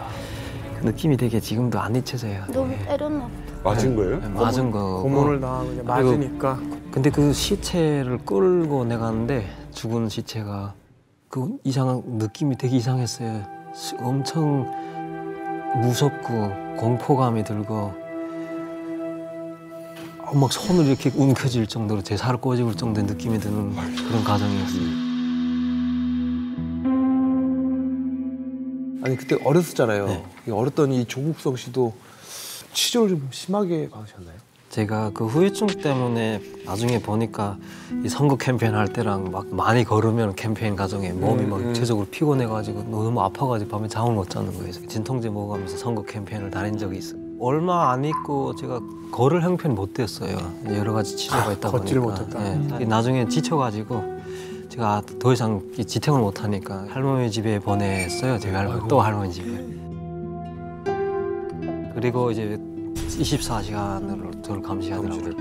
그 느낌이 되게 지금도 안 잊혀져요. 너무 때렸나? 맞은 거예요? 네, 맞은 거. 고문을 당하고 이제 맞으니까. 근데 그 시체를 끌고 내가는데 죽은 시체가 그 이상한 느낌이 되게 이상했어요. 엄청 무섭고 공포감이 들고 막 손을 이렇게 움켜쥘 정도로 제 살을 꼬집을 정도의 느낌이 드는 그런 과정이었어요. 아니 그때 어렸었잖아요. 어렸던 이 조국성 씨도 치료를 좀 심하게 받으셨나요? 제가 그 후유증 때문에 나중에 보니까 이 선거 캠페인 할 때랑 막 많이 걸으면 캠페인 과정에 몸이 막 육체적으로 피곤해가지고 너무 아파가지고 밤에 잠을 못 자는 거예요. 진통제 먹으면서 선거 캠페인을 다닌 적이 있어요. 얼마 안 있고 제가 걸을 형편이 못 됐어요. 여러 가지 치료가 있다 보니까. 걷지를 못했다. 네. 나중에 지쳐가지고 제가 더 이상 지탱을 못 하니까 할머니 집에 보냈어요. 제가 또 할머니 집에. 그리고 이제 24시간으로 저를 감시하더라고요.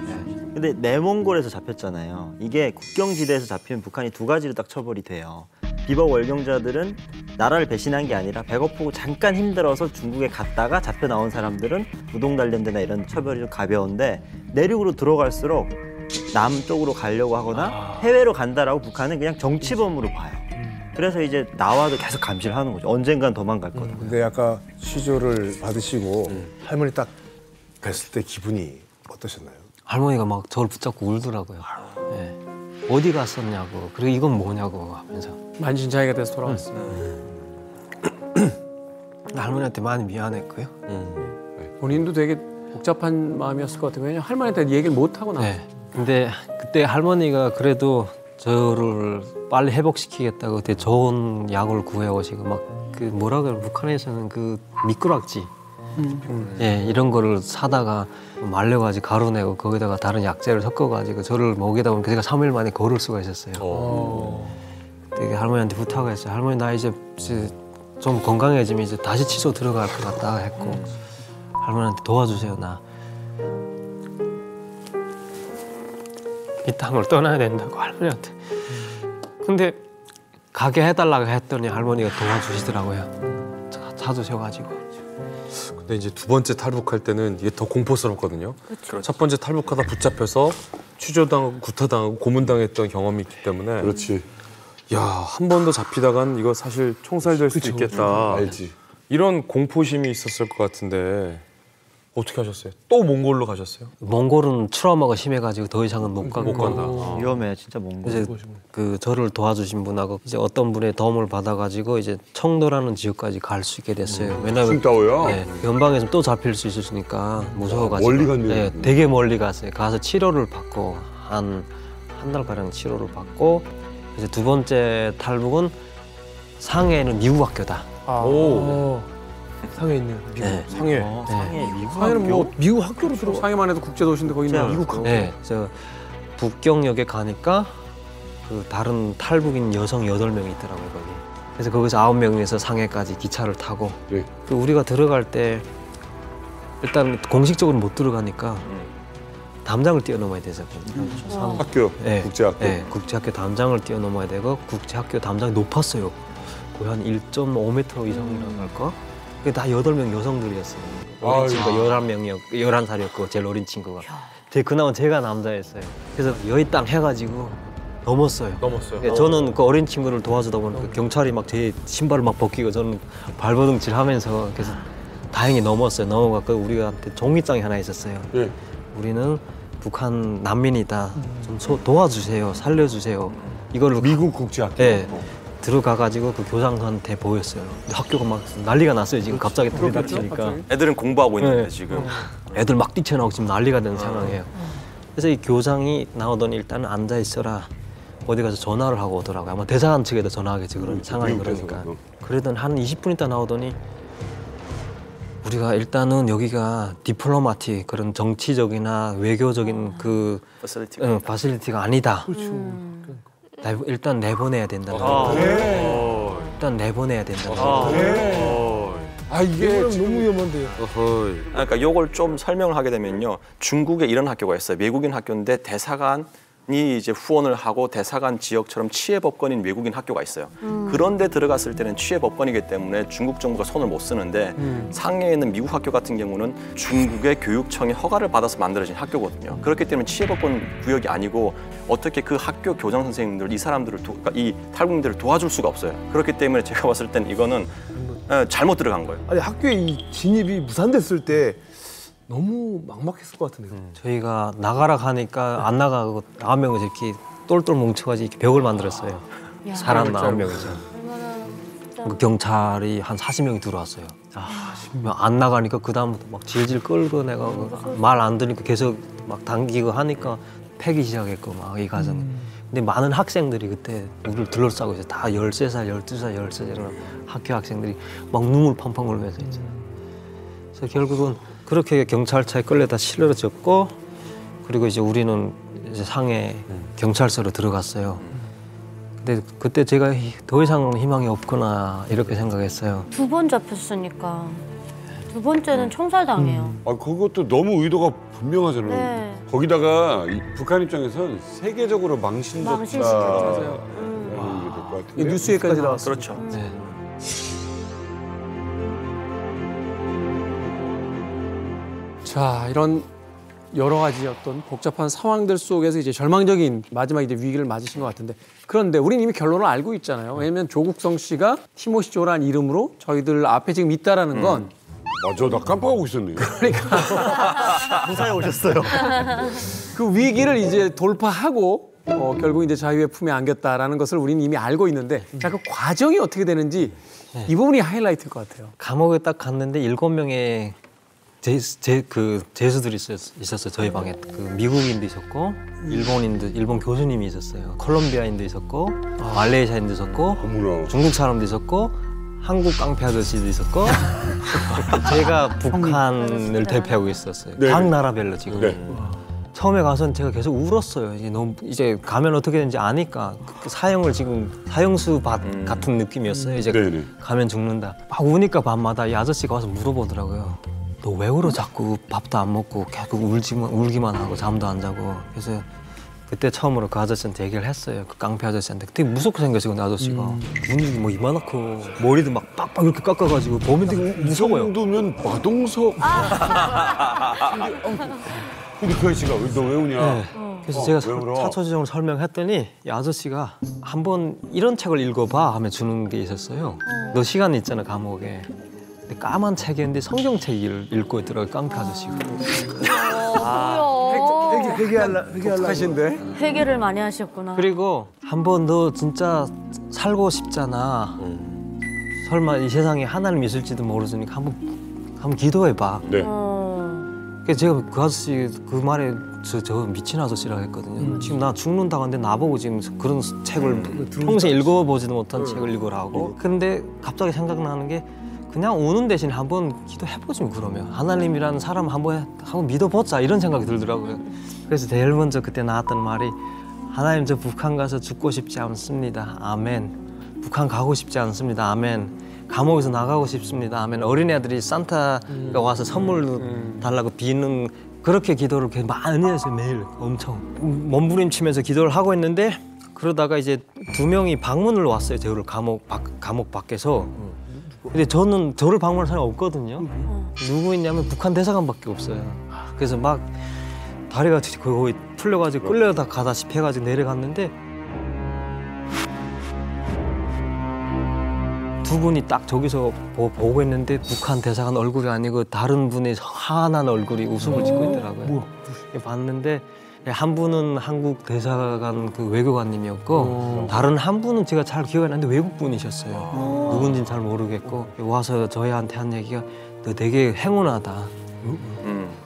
근데 내몽골에서 잡혔잖아요. 이게 국경지대에서 잡히면 북한이 두 가지로 딱 처벌이 돼요. 비박 월경자들은 나라를 배신한 게 아니라 배고프고 잠깐 힘들어서 중국에 갔다가 잡혀 나온 사람들은 노동단련대나 이런 처벌이 좀 가벼운데 내륙으로 들어갈수록 남쪽으로 가려고 하거나 해외로 간다라고 북한은 그냥 정치범으로 봐요. 그래서 이제 나와도 계속 감시를 하는 거죠. 언젠간 도망갈 거다. 근데 아까 치료를 받으시고 할머니 딱 뵀을 때 기분이 어떠셨나요? 할머니가 막 저를 붙잡고 울더라고요. 네. 어디 갔었냐고, 그리고 이건 뭐냐고 하면서. 만신창이가 돼서 돌아왔어요. 할머니한테 많이 미안했고요. 본인도 되게 복잡한 마음이었을 것 같아요. 왜냐면 할머니한테 얘기를 못 하고 나왔어요. 네. 근데 그때 할머니가 그래도 저를 빨리 회복시키겠다고 그때 좋은 약을 구해오시고 막 그 뭐라 그래, 북한에서는 그 미꾸락지 예, 이런 거를 사다가 말려가지고 가루내고 거기다가 다른 약재를 섞어가지고 저를 먹이다 보니까 제가 3일 만에 걸을 수가 있었어요. 되게 할머니한테 부탁했어요. 할머니 나 이제 좀 건강해지면 이제 다시 치료 들어갈 것 같다 했고 할머니한테 도와주세요. 나 이 땅을 떠나야 된다고 할머니한테. 근데 가게 해달라고 했더니 할머니가 도와주시더라고요. 찾으셔가지고. 근데 이제 두 번째 탈북할 때는 이게 더 공포스럽거든요. 그렇죠. 첫 번째 탈북하다 붙잡혀서 취조당하고 구타당하고 고문당했던 경험이 있기 때문에 그렇지. 야, 한 번 더 잡히다간 이거 사실 총살될 수도 있겠다. 알지. 이런 공포심이 있었을 것 같은데 어떻게 하셨어요? 또 몽골로 가셨어요? 몽골은 트라우마가 심해가지고 더 이상은 못 간다. 위험해, 진짜 몽골. 이제 그 저를 도와주신 분하고 이제 어떤 분의 도움을 받아가지고 이제 청도라는 지역까지 갈 수 있게 됐어요. 왜냐면 칭따오요? 네, 연방에서 또 잡힐 수 있으니까 무서워가지고. 멀리 갔네요. 네, 되게 멀리 갔어요. 가서 치료를 받고 한 달 가량 치료를 받고 이제 두 번째 탈북은 상해는 미국 학교다. 오. 상해에 있는 미국. 네. 상해. 상해, 미국 상해는 뭐 미국 학교로 들어. 상해만 해도 국제도시인데 거기 있나? 미국 학교. 네, 저 북경역에 가니까 그 다른 탈북인 여성 8명이 있더라고요, 거기. 그래서 거기서 9명에서 상해까지 기차를 타고 네. 그 우리가 들어갈 때 일단 공식적으로 못 들어가니까 담장을 뛰어넘어야 되죠. 학교, 네, 국제학교. 네, 국제학교 담장을 뛰어넘어야 되고 국제학교 담장이 높았어요. 거의 한 1.5m 이상이라고 할까? 그게 다 8명 여성들이었어요. 어린 친구가 11살이었고 제일 어린 친구가. 그나마 제가 남자였어요. 그래서 여의 땅 해가지고 넘었어요. 넘었어요. 저는 그 어린 친구를 도와주다 보니까 경찰이 막 제 신발을 막 벗기고 저는 발버둥질 하면서 그래서 다행히 넘었어요. 넘어갔고 우리한테 종이장이 하나 있었어요. 네. 우리는 북한 난민이다. 좀 도와주세요. 살려주세요. 이걸로 미국 국제학교. 네. 들어가가지고 그 교장한테 보였어요. 학교가 막 난리가 났어요. 지금 갑자기 들이닥치니까. 애들은 공부하고 있는데 네. 지금. 애들 막 뛰쳐나오고 지금 난리가 되는 상황이에요. 그래서 이 교장이 나오더니 일단은 앉아 있어라. 어디 가서 전화를 하고 오더라고요. 아마 대사관 측에다 전화하겠지 그런 상황이 그러니까. 그러던 한 20분 있다 나오더니 우리가 일단은 여기가 디플로마틱 그런 정치적이나 외교적인 그 파실리티가 아니다. 일단 내보내야 된다는 거예요. 일단 내보내야 된다는 거예요. 이게 너무 위험한데요. 그러니까 이걸 좀 설명을 하게 되면요. 중국에 이런 학교가 있어요. 외국인 학교인데 대사관이 이제 후원을 하고 대사관 지역처럼 치해법권인 외국인 학교가 있어요. 그런데 들어갔을 때는 치해법권이기 때문에 중국 정부가 손을 못 쓰는데 상해에 있는 미국 학교 같은 경우는 중국의 교육청의 허가를 받아서 만들어진 학교거든요. 그렇기 때문에 치해법권 구역이 아니고 어떻게 그 학교 교장 선생님들 이 사람들을 그러니까 이 탈북민들을 도와줄 수가 없어요. 그렇기 때문에 제가 봤을 땐 이거는 잘못 들어간 거예요. 아니 학교에 이 진입이 무산됐을 때 너무 막막했을 것 같은데요. 저희가 나가라 하니까 안 나가고 9명이 이렇게 똘똘 뭉쳐가지고 이렇게 벽을 만들었어요. 사람 9명이서. 그 경찰이 한 40명이 들어왔어요. 안 나가니까 그 다음부터 막 질질 끌고 내가 말 안 들으니까 계속 막 당기고 하니까 패기 시작했고 막 이 과정. 근데 많은 학생들이 그때 우리를 둘러싸고 있어요. 다 13살, 12살, 13살 학교 학생들이 막 눈물 펑펑 흘리면서 있잖아요. 그래서 결국은 그렇게 경찰차에 끌려다 실려졌고 그리고 이제 우리는 이제 상해 경찰서로 들어갔어요. 근데 그때 제가 더 이상 희망이 없구나 이렇게 생각했어요. 2번 잡혔으니까. 2번째는 총살당해요. 아, 그것도 너무 의도가 분명하잖아요. 네. 거기다가 북한 입장에선 세계적으로 망신됐다라는 게 될 것 같은데. 뉴스에까지 나왔어요. 그렇죠. 네. 자, 이런 여러 가지 어떤 복잡한 상황들 속에서 이제 절망적인 마지막 이제 위기를 맞으신 것 같은데 그런데 우리는 이미 결론을 알고 있잖아요. 왜냐면 조국성 씨가 티모시 조라는 이름으로 저희들 앞에 지금 있다라는 건 맞아, 나 깜빡하고 있었네요. 무사히 오셨어요. 그 위기를 이제 돌파하고 결국 이제 자유의 품에 안겼다라는 것을 우리는 이미 알고 있는데 자, 그 과정이 어떻게 되는지 이 부분이 하이라이트일 것 같아요. 감옥에 딱 갔는데 7명의 제수들이 있었어요. 저희 방에 그 미국인도 있었고 일본 교수님이 있었어요. 콜롬비아인도 있었고 말레이시아인도 있었고 중국 사람도 있었고 한국 깡패 아저씨도 있었고 제가 북한을 대표하고 있었어요. 네. 각 나라별로 지금. 네. 처음에 가서는 제가 계속 울었어요. 이제 가면 어떻게 되는지 아니까 그 사형을 지금 사형수 같은 느낌이었어요. 이제 네네. 가면 죽는다. 막 우니까 밤마다 이 아저씨가 와서 물어보더라고요. 너 왜 울어 자꾸 밥도 안 먹고 계속 울기만 하고 잠도 안 자고. 그래서 그때 처음으로 그 아저씨한테 얘기를 했어요. 그 깡패 아저씨한테. 되게 무섭게 생겼어요. 근데 아저씨가. 눈이 뭐 이만하고 머리도 막 빡빡 이렇게 깎아가지고 보면 되게 무서워요. 이 정도면 마동석. 근데 그 아저씨가 너 왜 우냐? 네. 그래서 제가 차초지정을 설명했더니 이 아저씨가 한번 이런 책을 읽어봐 하면 주는 게 있었어요. 너 시간 있잖아 감옥에. 근데 까만 책이었는데 성경책을 읽고 있더라고요. 깡패 아저씨가. 회개하신데? 회개를 많이 하셨구나. 그리고 한번 너 진짜 살고 싶잖아. 설마 이 세상에 하나님 있을지도 모르니까 한번 기도해봐. 네. 그래서 제가 그 아저씨 그 말에 저 미친 아저씨라고 했거든요. 지금 나 죽는다고 하는데 나보고 지금 그런 책을 평생 읽어보지도 못한 책을 읽으라고. 근데 갑자기 생각나는 게 그냥 우는 대신 한번 기도해보지 그러면. 하나님이라는 사람 한번 믿어보자 이런 생각이 들더라고요. 그래서 제일 먼저 그때 나왔던 말이 하나님 저 북한 가서 죽고 싶지 않습니다. 아멘. 북한 가고 싶지 않습니다. 아멘. 감옥에서 나가고 싶습니다. 아멘. 어린애들이 산타가 와서 선물 달라고 비는 그렇게 기도를 많이 했어요. 매일 엄청 몸부림치면서 기도를 하고 있는데 그러다가 이제 2명이 방문을 왔어요. 저를 감옥 밖에서. 근데 저를 방문할 사람이 없거든요. 누구 있냐면 북한 대사관밖에 없어요. 그래서 막 다리가 거의 풀려가지고 끌려가다시피 해가지고 내려갔는데 두 분이 딱 저기서 보고 있는데 북한 대사관 얼굴이 아니고 다른 분의 환한 얼굴이 웃음을 짓고 있더라고요. 봤는데 한 분은 한국 대사관 그 외교관님이었고 다른 한 분은 제가 잘 기억이 안 나는데 외국 분이셨어요. 누군지는 잘 모르겠고 와서 저희한테 한 얘기가 너 되게 행운하다.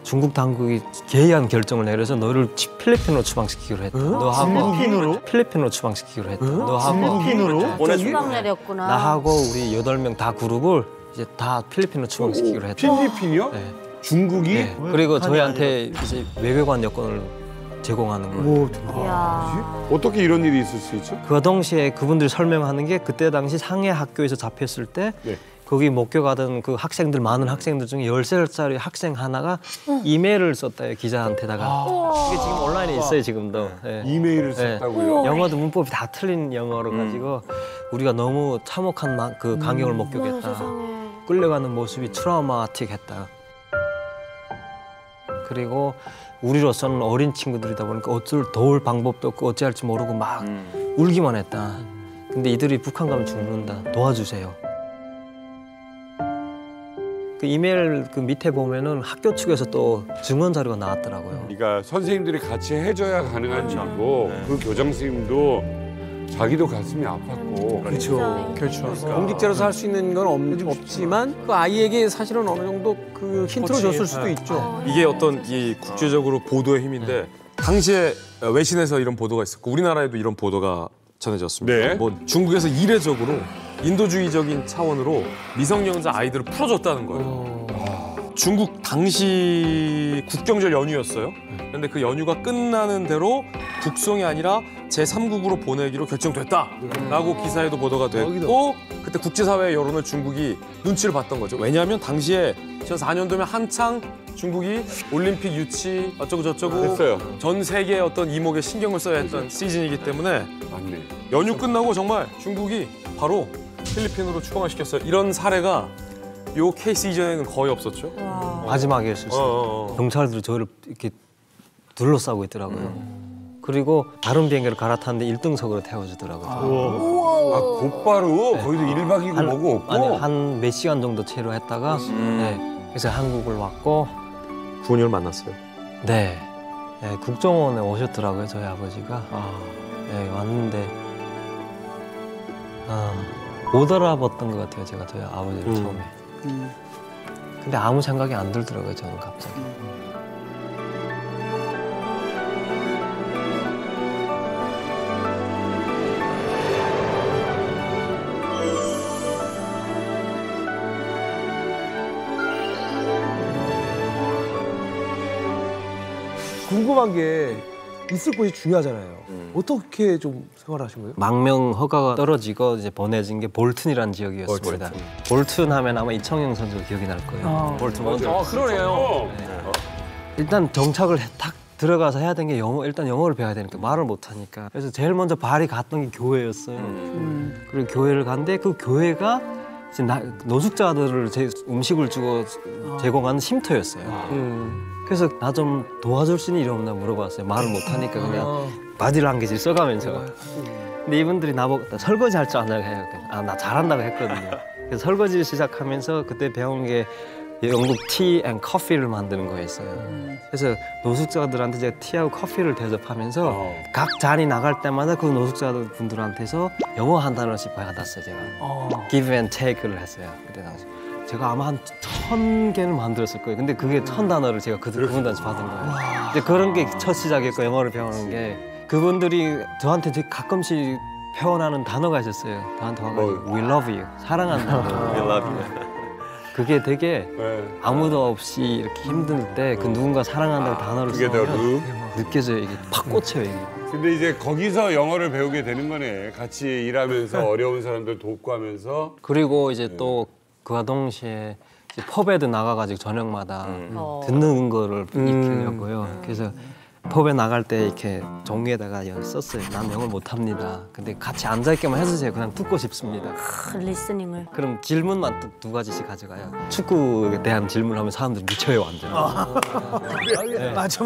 중국 당국이 개의한 결정을 내려서 너를 필리핀으로 추방시키기로 했다. 너하고 필리핀으로 추방시키기로 했다. 너하고 필리핀으로 추방 내렸구나. 나하고 우리 8명 다 그룹을 이제 다 필리핀으로 추방시키기로 했다. 필리핀이요? 네. 중국이? 네. 그리고 저희한테 이제 외교관 여권을 제공하는 거예요. 어떻게 이런 일이 있을 수 있죠? 그 당시에 그분들이 설명하는 게 그때 당시 상해 학교에서 잡혔을 때 네. 거기 목격하던 그 학생들 많은 학생들 중에 13살짜리 학생 하나가 이메일을 썼다요. 기자한테다가. 이게 지금 온라인에 있어요. 지금도. 네. 이메일을 썼다고요? 영어도 문법이 다 틀린 영어로 가지고 우리가 너무 참혹한 그 강경을 목격했다. 끌려가는 모습이 트라우마틱했다. 그리고 우리로서는 어린 친구들이다 보니까 도울 방법도 없고 어찌할지 모르고 막 울기만 했다. 근데 이들이 북한 가면 죽는다. 도와주세요. 그 이메일 그 밑에 보면은 학교 측에서 또 증언 자료가 나왔더라고요. 그러니까 선생님들이 같이 해줘야 가능한 일이고 그 교장 선생님도 자기도 가슴이 아팠고. 그렇죠. 공직자로서 할 수 있는 건 없지만 그 아이에게 사실은 어느 정도 그 힌트를 줬을 수도 있죠. 이게 어떤 이 국제적으로 보도의 힘인데 당시에 외신에서 이런 보도가 있었고 우리나라에도 이런 보도가 전해졌습니다. 네. 뭐 중국에서 이례적으로 인도주의적인 차원으로 미성년자 아이들을 풀어줬다는 거예요. 중국 당시 국경절 연휴였어요. 그런데 그 연휴가 끝나는 대로 북송이 아니라 제3국으로 보내기로 결정됐다라고 기사에도 보도가 됐고 그때 국제사회의 여론을 중국이 눈치를 봤던 거죠. 왜냐하면 당시에 2004년도면 한창 중국이 올림픽 유치 어쩌고 저쩌고 했어요. 전 세계의 어떤 이목에 신경을 써야 했던 시즌이기 때문에 맞네. 연휴 끝나고 정말 중국이 바로 필리핀으로 추방을 시켰어요. 이런 사례가 요 케이스 이전에는 거의 없었죠. 마지막이었어요. 경찰들이 저를 이렇게 둘러싸고 있더라고요. 그리고 다른 비행기를 갈아탔는데 1등석으로 태워주더라고요. 아, 곧바로 거기도 1박 2일 뭐고 없고? 아니, 한 몇 시간 정도 체류했다가 네, 그래서 한국을 왔고 부모님을 만났어요. 네, 네, 국정원에 오셨더라고요, 저희 아버지가. 네, 왔는데 못 알아봤던 것 같아요, 제가 저희 아버지를 처음에. 근데 아무 생각이 안 들더라고요, 저는 갑자기. 궁금한 게 있을 곳이 중요하잖아요. 어떻게 좀 생활하신 거예요? 망명 허가가 떨어지고 이제 보내진 게 볼튼이라는 지역이었습니다. 볼튼 하면 아마 이청용 선수 기억이 날 거예요. 볼튼 먼저. 그러네요. 일단 정착을 딱 들어가서 해야 되는 게 일단 영어를 배워야 되니까 말을 못 하니까. 그래서 제일 먼저 발이 갔던 게 교회였어요. 그리고 교회를 갔는데 그 교회가 이제 노숙자들을 음식을 주고 제공하는 쉼터였어요. 그래서 나 좀 도와줄 수 있는 일 없나 물어봤어요. 말을 못 하니까 그냥 바디랑귀지 써가면서. 근데 이분들이 나보고 설거지 할 줄 아냐고 해요. 나 잘한다고 했거든요. 그래서 설거지를 시작하면서 그때 배운 게 영국 티 앤 커피를 만드는 거였어요. 그래서 노숙자들한테 제가 티하고 커피를 대접하면서 각 잔이 나갈 때마다 그 노숙자분들한테서 영어 한 단어씩 받았어요, 제가. Give and take를 했어요, 그때 당시. 제가 아마 한 1000개를 만들었을 거예요. 근데 그게 1000단어를 제가 그분들한테 받은 거예요. 이제 그런 게 첫 시작이었고, 영어를 배우는 게. 그분들이 저한테 되게 가끔씩 표현하는 단어가 있었어요. 저한테 와가지고 We love you, 사랑한다고. We love you. 그게 되게 아무도 없이 이렇게 힘들 때 그 누군가 사랑한다고 단어를 쓰면 느껴져요. 이게 팍 꽂혀요, 이게. 근데 이제 거기서 영어를 배우게 되는 거네. 같이 일하면서 어려운 사람들 돕고 하면서. 그리고 이제 또 그와 동시에 이제 펍에도 나가가지고 저녁마다 듣는 거를 익히려고요. 그래서 펍에 나갈 때 이렇게 종이에다가 썼어요. 난 영어를 못합니다. 근데 같이 앉아있게만 해주세요. 그냥 듣고 싶습니다. 리스닝을. 그럼 질문만 두 가지씩 가져가요. 축구에 대한 질문하면 사람들이 미쳐요, 완전. 네. 맞아.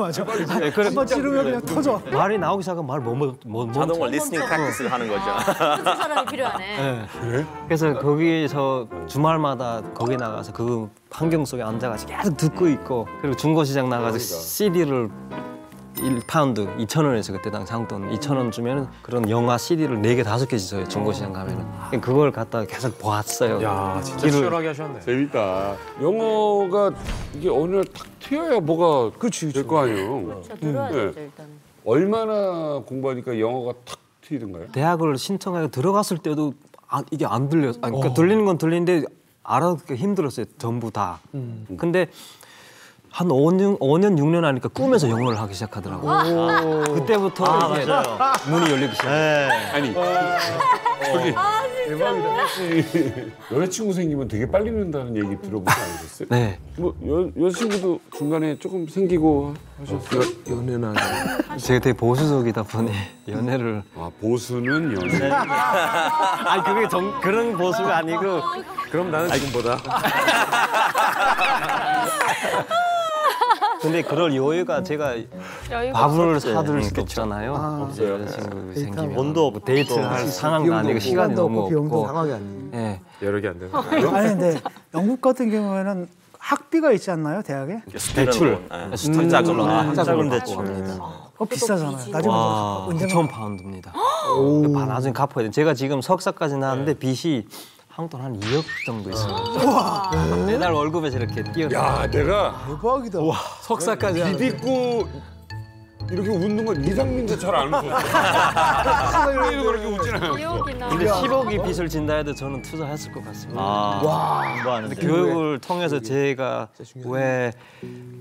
네, 한번 찌르면 그냥 터져. 말이 나오기 시작하면 말 자동으로 리스닝 프랙티스를 하는 거죠. 무슨 사람이 필요하네. 네. 그래? 그래서 거기서 주말마다 거기 나가서 그 환경 속에 앉아가지고 계속 듣고 있고, 그리고 중고시장 나가서 CD를 1파운드 2,000원에서 그때 당시 한국 돈 2,000원 주면은 그런 영화 CD를 4개, 5개씩 줘요, 중고시장 가면은. 그걸 갖다가 계속 보았어요. 야, 진짜 치열하게 하셨네. 재밌다. 영어가 이게 어느 날 탁 튀어야 뭐가 될 거 아니에요. 들어야 되죠, 일단. 얼마나 공부하니까 영어가 탁 튀던가요? 대학을 신청하고 들어갔을 때도 이게 안 들렸어요. 그러니까 들리는 건 들리는데 알아듣기가 힘들었어요, 전부 다. 근데 한 5년, 6년 하니까 꿈에서 영어를 하기 시작하더라고요. 그때부터 이제 문이 열리기 시작해요. 아니, 저기 대박이다. 여자친구 생기면 되게 빨리 는다는 얘기 들어보지 않으셨어요? 네. 뭐 여자친구도 중간에 조금 생기고 하셨어요? 연애나. 제가 되게 보수적이다 보니 연애를. 보수는 연애. 아니 그게 그런 보수가 아니고. 그럼 나는 지금보다. 근데 그럴 여유가 제가 밥을 사줄 수도 없잖아요. 없어요. 여자친구 생기면. 돈도 없고 데이트할 상황도 아니고 시간이 너무 없고. 비용도 상황이 안 돼. 예. 여력이 안 되는. 아니 근데 영국 같은 경우에는 학비가 있지 않나요, 대학에? 대출, 학자금, 학자금 대출. 비싸잖아요. 나중에 와, 9천 파운드입니다. 나중에 갚아야 돼. 제가 지금 석사까지 나왔는데 빚이 한국 돈 한 2억 정도 있어요. 매달 월급에 저렇게 뛰어. 야, 내가 대박이다. 석사까지 하는. 비비고 이렇게 웃는 건 이상민도 잘 안 웃었어. 이상민도 그렇게 웃진 않았어. 근데 10억이 빚을 진다 해도 저는 투자했을 것 같습니다. 근데 교육을 통해서 제가 왜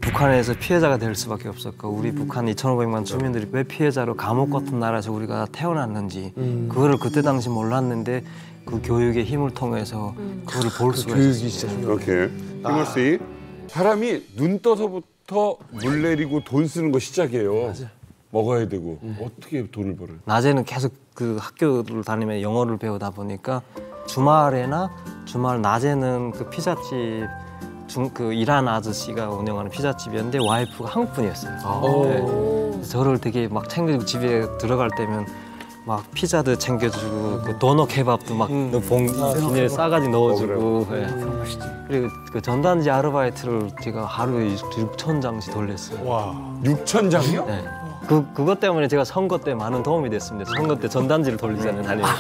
북한에서 피해자가 될 수밖에 없었고 우리 북한 2,500만 주민들이 왜 피해자로 감옥 같은 나라에서 우리가 태어났는지 그거를 그때 당시 몰랐는데 그 교육의 힘을 통해서 그거를 볼 수가 있었어요. 오케이. 희몰 씨, 사람이 눈 떠서부터 물 내리고 돈 쓰는 거 시작이에요. 맞아. 먹어야 되고 어떻게 돈을 벌어요? 낮에는 계속 그 학교를 다니며 영어를 배우다 보니까 주말에나 주말 낮에는 그 피자집 그 이란 아저씨가 운영하는 피자집이었는데 와이프가 한국 분이었어요. 네. 저를 되게 막 챙겨주고 집에 들어갈 때면 막 피자도 챙겨주고 그 도넛 케밥도 막 비닐에 싸가지 넣어주고 그리고 그 전단지 아르바이트를 제가 하루에 6,000장씩 돌렸어요. 와, 6,000장이요? 네. 그것 때문에 제가 선거 때 많은 도움이 됐습니다. 선거 때 전단지를 돌리잖아요, 다니면서.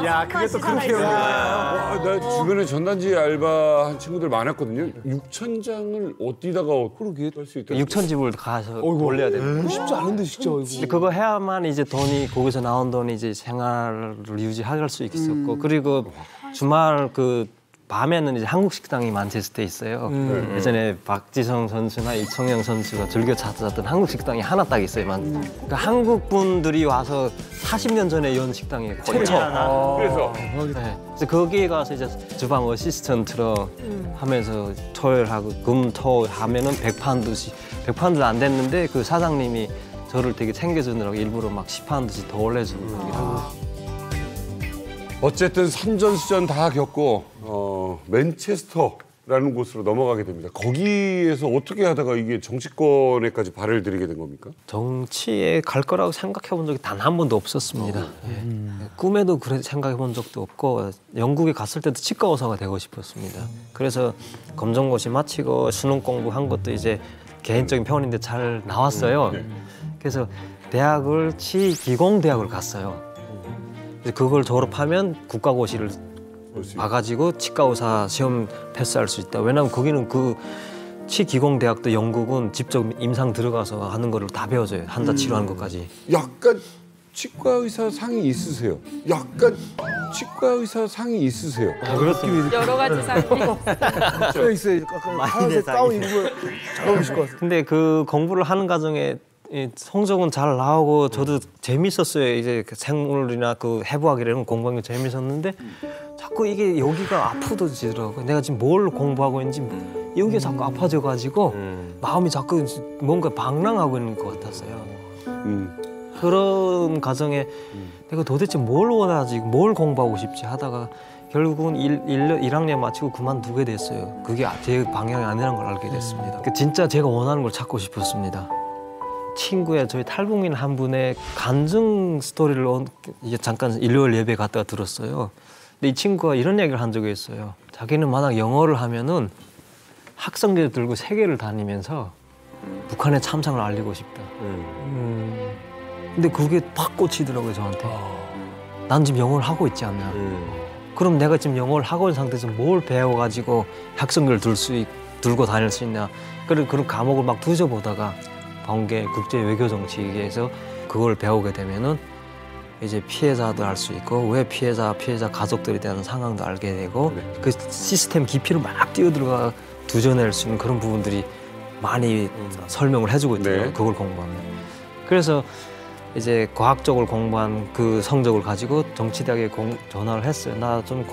야, 그게 또 그렇게 나 주변에 전단지 알바한 친구들 많았거든요. 6,000장을 어디다가 그렇게 할 수 있다. 6,000집을 가서 돌려야 되는. 쉽지 않은데 진짜 이거. 그거 해야만 이제 돈이 거기서 나온 돈이 이제 생활을 유지할 수 있었고 그리고 주말 그 밤에는 이제 한국 식당이 만체스터에 있어요. 예전에 박지성 선수나 이청용 선수가 즐겨 찾았던 한국 식당이 하나 딱 있어요. 그러니까 한국 분들이 와서 40년 전에 연 식당이에요. 최초. 그래서 네. 그래서 거기에 가서 이제 주방 어시스턴트로 하면서 토요일하고 금토 하면은 100파운드씩 안 됐는데 그 사장님이 저를 되게 챙겨주느라고 일부러 막 10파운드씩 더 올려주고. 어쨌든 선전수전 다 겪고 맨체스터라는 곳으로 넘어가게 됩니다. 거기에서 어떻게 하다가 이게 정치권에까지 발을 들이게 된 겁니까? 정치에 갈 거라고 생각해 본 적이 단 한 번도 없었습니다. 꿈에도 그래 생각해 본 적도 없고 영국에 갔을 때도 치과 의사가 되고 싶었습니다. 그래서 검정고시 마치고 수능 공부한 것도 이제 개인적인 편인데 잘 나왔어요. 그래서 대학을 치기공대학을 갔어요. 그걸 졸업하면 국가고시를 봐가지고 치과의사 시험 패스할 수 있다. 왜냐하면 거기는 그 치기공대학도 영국은 직접 임상 들어가서 하는 거를 다 배워줘요. 환자 치료하는 것까지. 약간 치과의사 상이 있으세요. 약간 치과의사 상이 있으세요. 그렇습니다. 여러 가지 상이 있어요. 하얀색 가운 입으면 잘 어울리실 것 같아요. 근데 그 공부를 하는 과정에 성적은 잘 나오고 저도 재밌었어요. 이제 생물이나 그 해부학이라는 공부하는 게 재밌었는데 자꾸 이게 여기가 아프더지더라고요. 내가 지금 뭘 공부하고 있는지 여기가 자꾸 아파져가지고 마음이 자꾸 뭔가 방랑하고 있는 것 같았어요. 그런 과정에 내가 도대체 뭘 원하지, 뭘 공부하고 싶지 하다가 결국은 1학년 마치고 그만두게 됐어요. 그게 제 방향이 아니라는 걸 알게 됐습니다. 진짜 제가 원하는 걸 찾고 싶었습니다. 친구의 저희 탈북민 한 분의 간증 스토리를 잠깐 일요일 예배 갔다가 들었어요. 근데 이 친구가 이런 얘기를 한 적이 있어요. 자기는 만약 영어를 하면은 학생들 들고 세계를 다니면서 북한의 참상을 알리고 싶다. 근데 그게 팍 꽂히더라고요, 저한테. 난 지금 영어를 하고 있지 않나. 그럼 내가 지금 영어를 하고 있는 상태에서 뭘 배워가지고 학생들 들고 다닐 수 있냐. 그런 과목을 막 뒤져보다가 번개 국제 외교 정치에서 그걸 배우게 되면은 이제 피해자도 알 수 있고 왜 피해자 가족들에 대한 상황도 알게 되고 그 시스템 깊이를 막 뛰어들어가 두져낼 수 있는 그런 부분들이 많이 설명을 해주고 있더라고요. 그걸 공부하면. 그래서 이제 과학 쪽을 공부한 그 성적을 가지고 정치대학에 전화를 했어요. 나 좀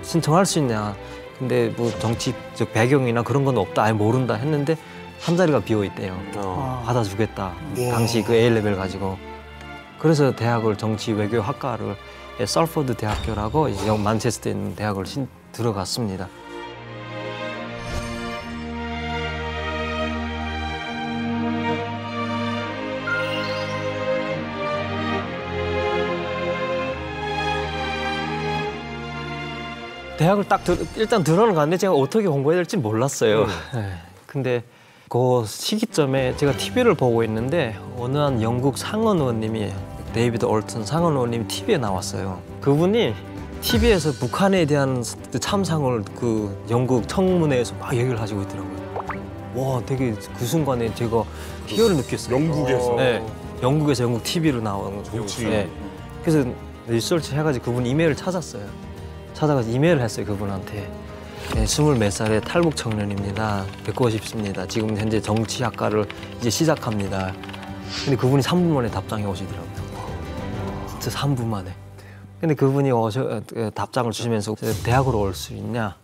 신청할 수 있냐. 근데 뭐 정치적 배경이나 그런 건 없다. 아예 모른다 했는데 한 자리가 비어 있대요. 받아주겠다. 당시 그 A레벨 가지고. 그래서 대학을 정치 외교 학과를 살포드 대학교라고 이제 만체스터에 있는 대학을 들어갔습니다. 대학을 딱 일단 들어는 갔는데 제가 어떻게 공부해야 될지 몰랐어요. 근데 그 시기점에 제가 TV를 보고 있는데 어느 한 영국 상원 의원님이 데이비드 올튼 상원 의원님이 TV에 나왔어요. 그분이 TV에서 북한에 대한 참상을 그 영국 청문회에서 막 얘기를 하시고 있더라고요. 와, 되게 그 순간에 제가 희열을 느꼈어요. 영국에서? 네, 영국에서 영국 TV로 나오는 정치. 네. 그래서 리서치 해가지고 그분 이메일을 찾았어요. 찾아가서 이메일을 했어요, 그분한테. 네, 24살의 탈북 청년입니다. 뵙고 싶습니다. 지금 현재 정치학과를 이제 시작합니다. 근데 그분이 3분 만에 답장이 오시더라고요. 진짜 3분 만에. 근데 그분이 답장을 주시면서 대학으로 올 수 있냐?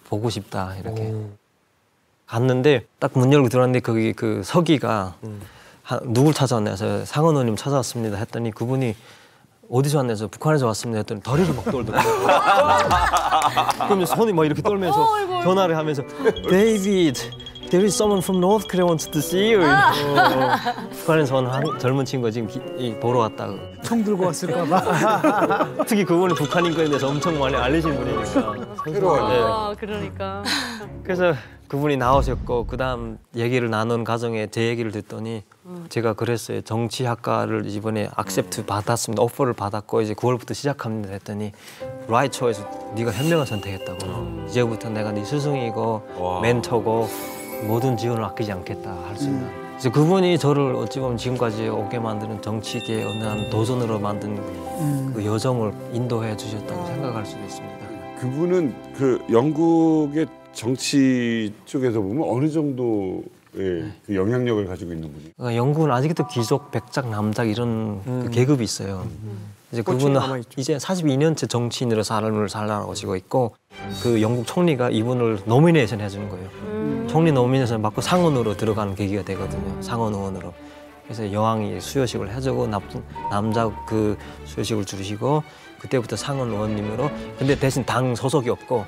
보고 싶다, 이렇게. 갔는데 딱 문 열고 들어왔는데 거기 그 서기가 누굴 찾아왔냐 해서 상원 의원님 찾아왔습니다 했더니 그분이 어디서 왔냐서 북한에서 왔습니다 했더니 다리를 막 떨더라고요. 그러면 손이 막 이렇게 떨면서 전화를 하면서 데이비드, there is someone from North Korea wants to see you. 북한에서 온 젊은 친구가 지금 보러 왔다고. 총 들고 왔을까 봐. 특히 그분이 북한 인권에 대해서 엄청 많이 알리신 분이니까. 아, 그러니까. 그래서 그분이 나오셨고 그다음 얘기를 나눈 과정에 제 얘기를 듣더니 제가 그랬어요. 정치학과를 이번에 액셉트 받았습니다. 오퍼를 받았고 이제 9월부터 시작합니다 했더니 라이처에서 네가 현명한 선택했다고. 이제부터 내가 네 스승이고 멘토고 모든 지원을 아끼지 않겠다 할 수 있는. 그래서 그분이 저를 어찌 보면 지금까지 오게 만드는 정치계의 어느 한 도전으로 만든 그 여정을 인도해 주셨다고 생각할 수도 있습니다. 그분은 그 영국의 정치 쪽에서 보면 어느 정도의 그 영향력을 가지고 있는 분이? 그러니까 영국은 아직도 귀족, 백작, 남작 이런 그 계급이 있어요. 이제 그분은 이제 42년째 정치인으로 삶을 살아가시고 있고 그 영국 총리가 이분을 노미네이션 해주는 거예요. 총리 노미네이션 받고 상원으로 들어가는 계기가 되거든요. 상원 의원으로. 그래서 여왕이 수여식을 해주고 남자 그 수여식을 주시고 그때부터 상원 의원님으로. 근데 대신 당 소속이 없고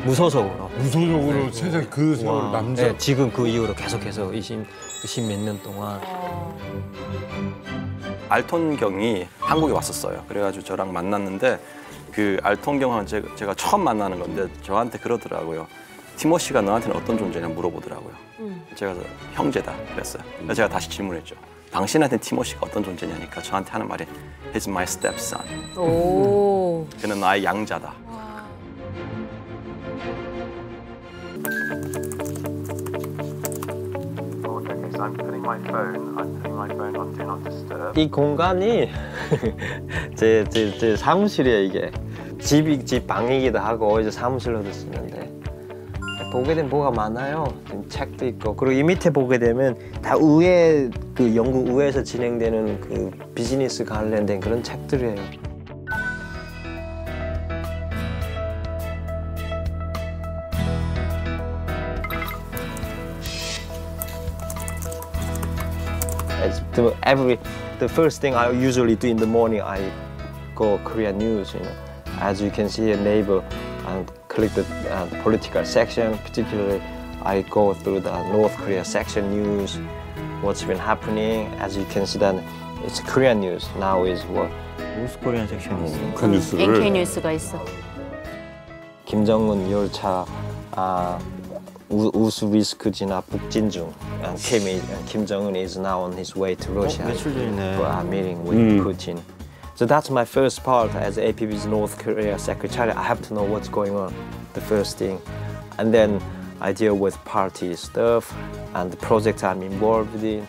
무소속으로. 무소속으로 세상 그 세월 남자. 네, 지금 그 이후로 계속해서 20몇 년 동안. 알톤 경이 한국에 왔었어요. 그래가지고 저랑 만났는데 그 알톤 경은 제가 처음 만나는 건데 저한테 그러더라고요. 티모시가 너한테는 어떤 존재냐 물어보더라고요. 제가 형제다 그랬어요. 그래서 제가 다시 질문했죠. 당신한테 티모시가 어떤 존재냐니까 저한테 하는 말이 He's my stepson. 오. 그는 나의 양자다. 이 공간이 제 사무실이에요. 이게 집 방이기도 하고 이제 사무실로도 쓰는데 보게 되면 뭐가 많아요. 책도 있고 그리고 이 밑에 보게 되면 다 의회 그 영국 의회에서 진행되는 그 비즈니스 관련된 그런 책들이에요. The first thing I usually do in the morning, I go Korean news. You know, as you can see, a neighbor and click the political section. Particularly, I go through the North Korea section news, what's been happening. As you can see, that it's Korean news. Now is what? 노스 코리안 섹션이 있어요. 북한 뉴스를. NK 뉴스가 있어. 김정은 열차 우수 리스크 진압 북진 중. Kim Jong-un is now on his way to Russia 며칠 전이네. for a meeting with Putin. So that's my first part as APB's North Korea secretary. I have to know what's going on, the first thing. And then I deal with party stuff and the projects I'm involved in.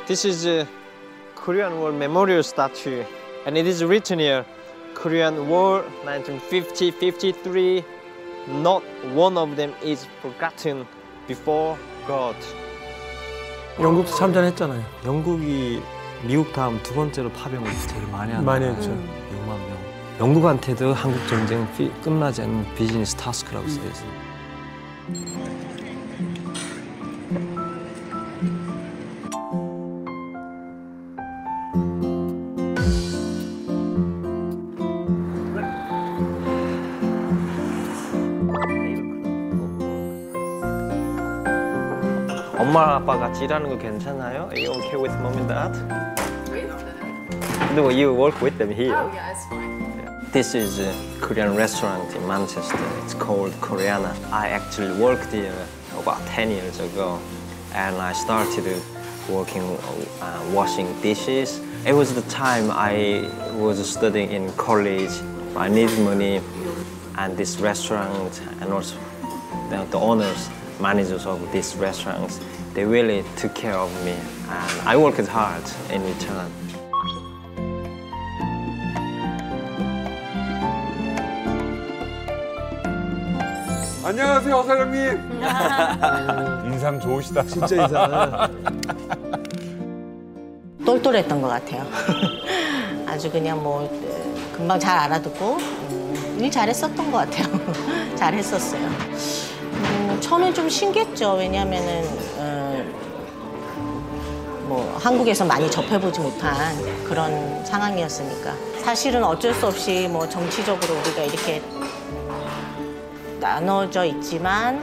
This is a Korean War Memorial Statue, and it is written here, Korean War 1950-53, not one of them is forgotten before God. 영국도 참전했잖아요. 영국이 미국 다음 두 번째로 파병을 제일 많이 하는 많이 했죠. 6만 명. 영국한테도 한국 전쟁 끝나지 않는 비즈니스 타스크라고 쓰여 있어요. 엄마 아빠 같이 일하는 거 괜찮아요? Are you okay with mom and dad? No, you work with them here. Oh, yeah, it's fine. This is a Korean restaurant in Manchester. It's called Koreana. I actually worked here about 10 years ago, and I started working washing dishes. It was the time I was studying in college. I needed money, and this restaurant, and also the owners, managers of these restaurants, they really took care of me, and I worked hard in return. 안녕하세요, 사장님. 인상 좋으시다. 진짜 인상. 똘똘했던 것 같아요. 아주 그냥 뭐 금방 잘 알아듣고 일 잘했었던 것 같아요. 잘했었어요. 처음엔 좀 신기했죠. 왜냐하면은 뭐 한국에서 많이 접해보지 못한 그런 상황이었으니까. 사실은 어쩔 수 없이 뭐 정치적으로 우리가 이렇게 나눠져 있지만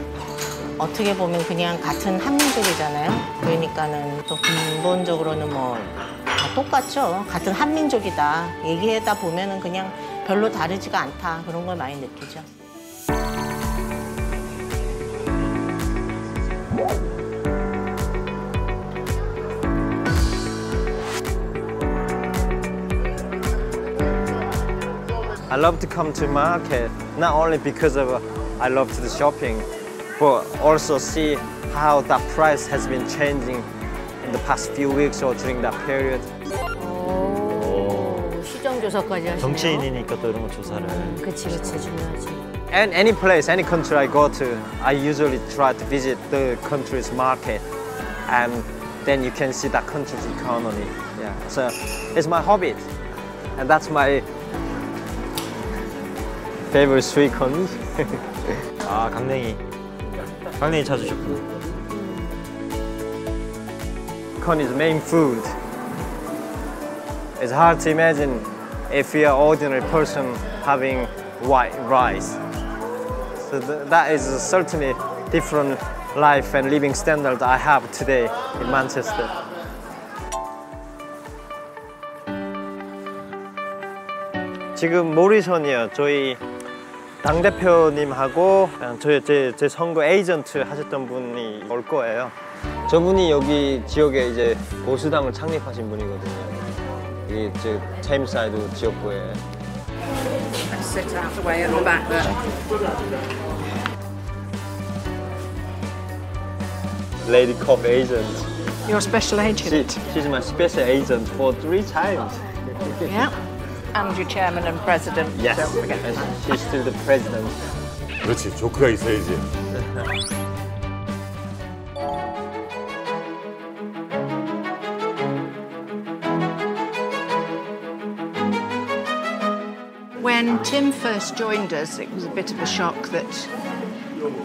어떻게 보면 그냥 같은 한민족이잖아요. 그러니까는 또 근본적으로는 뭐 다 똑같죠. 같은 한민족이다. 얘기하다 보면은 그냥 별로 다르지가 않다. 그런 걸 많이 느끼죠. I love to come to market, not only because of I love to do shopping, but also see how that price has been changing in the past few weeks or during that period. 시장 조사까지 하시네요. 정치인이니까 또 이런 거 조사를. 그치 중요하지. And any place, any country I go to, I usually try to visit the country's market, and then you can see that country's economy. Yeah, so it's my hobby, and that's my favorite sweet corn. 아, 강냉이. 강냉이 자주 줬구나. Corn is main food. It's hard to imagine if you're an ordinary person having white rice. So that is certainly different life and living standard I have today in Manchester. 지금 모리션이요. 저희 당대표님하고 제 선거 에이전트 하셨던 분이 올 거예요. 저분이 여기 지역에 이제 보수당을 창립하신 분이거든요. 이 테임사이드 지역구에. Sit out the way at the back there. Lady Cop agent. Your special agent. She's my special agent for 3 times. Yeah. And your chairman and president. Yes. Don't forget And that. she's still the president. 그렇지, 조크가 있어야지. When Tim first joined us, it was a bit of a shock that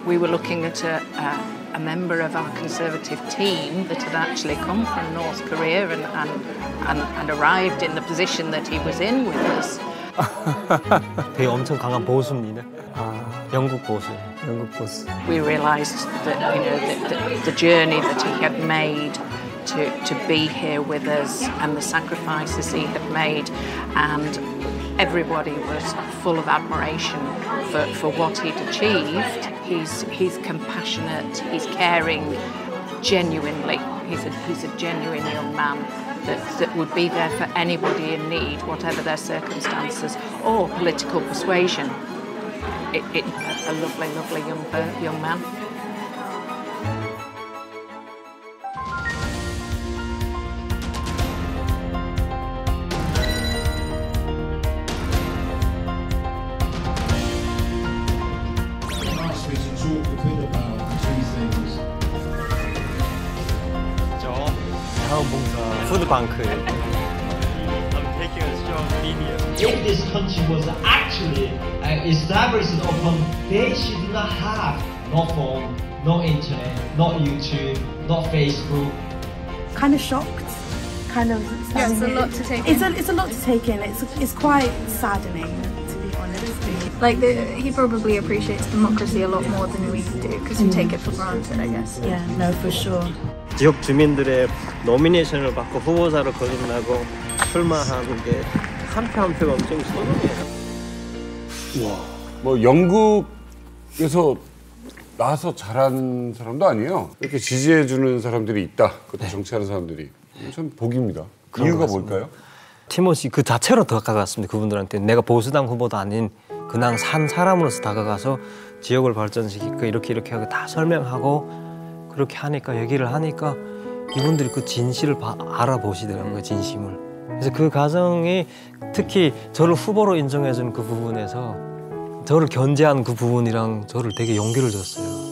we were looking at a member of our Conservative team that had actually come from North Korea and arrived in the position that he was in with us. 되게 엄청 강한 보수입니다. 영국 보수. 영국 보수. We realised that the journey that he had made to be here with us and the sacrifices he had made, and everybody was full of admiration for what he'd achieved. He's compassionate, he's caring, genuinely. He's a genuine young man that would be there for anybody in need, whatever their circumstances or political persuasion. A lovely, lovely young man. 푸드방크. If this country was actually established upon, they should not have no phone, no internet, not YouTube, not Facebook. Kind of shocked, kind of. Yeah, it's a lot to take in. It's a lot to take in. It's quite saddening, to be honest. Like he probably appreciates democracy a lot more than we do because we take it for granted, I guess. Yeah, no, for sure. 지역 주민들의 노미네이션을 받고 후보자로 거듭나고 출마하는 게 한 표 한 표가 엄청 소중해요. 뭐 영국에서 나와서 자란 사람도 아니에요. 이렇게 지지해주는 사람들이 있다. 그것도 정치하는 사람들이. 참 복입니다. 이유가 뭘까요? 티모시 그 자체로 더 다가갔습니다. 그분들한테 내가 보수당 후보도 아닌 그냥 산 사람으로서 다가가서 지역을 발전시키고 이렇게 하고 다 설명하고 그렇게 하니까 얘기를 하니까 이분들이 그 진실을 알아보시더라고요. 진심을. 그래서 그 과정이 특히 저를 후보로 인정해준 그 부분에서 저를 견제한 그 부분이랑 저를 되게 용기를 줬어요.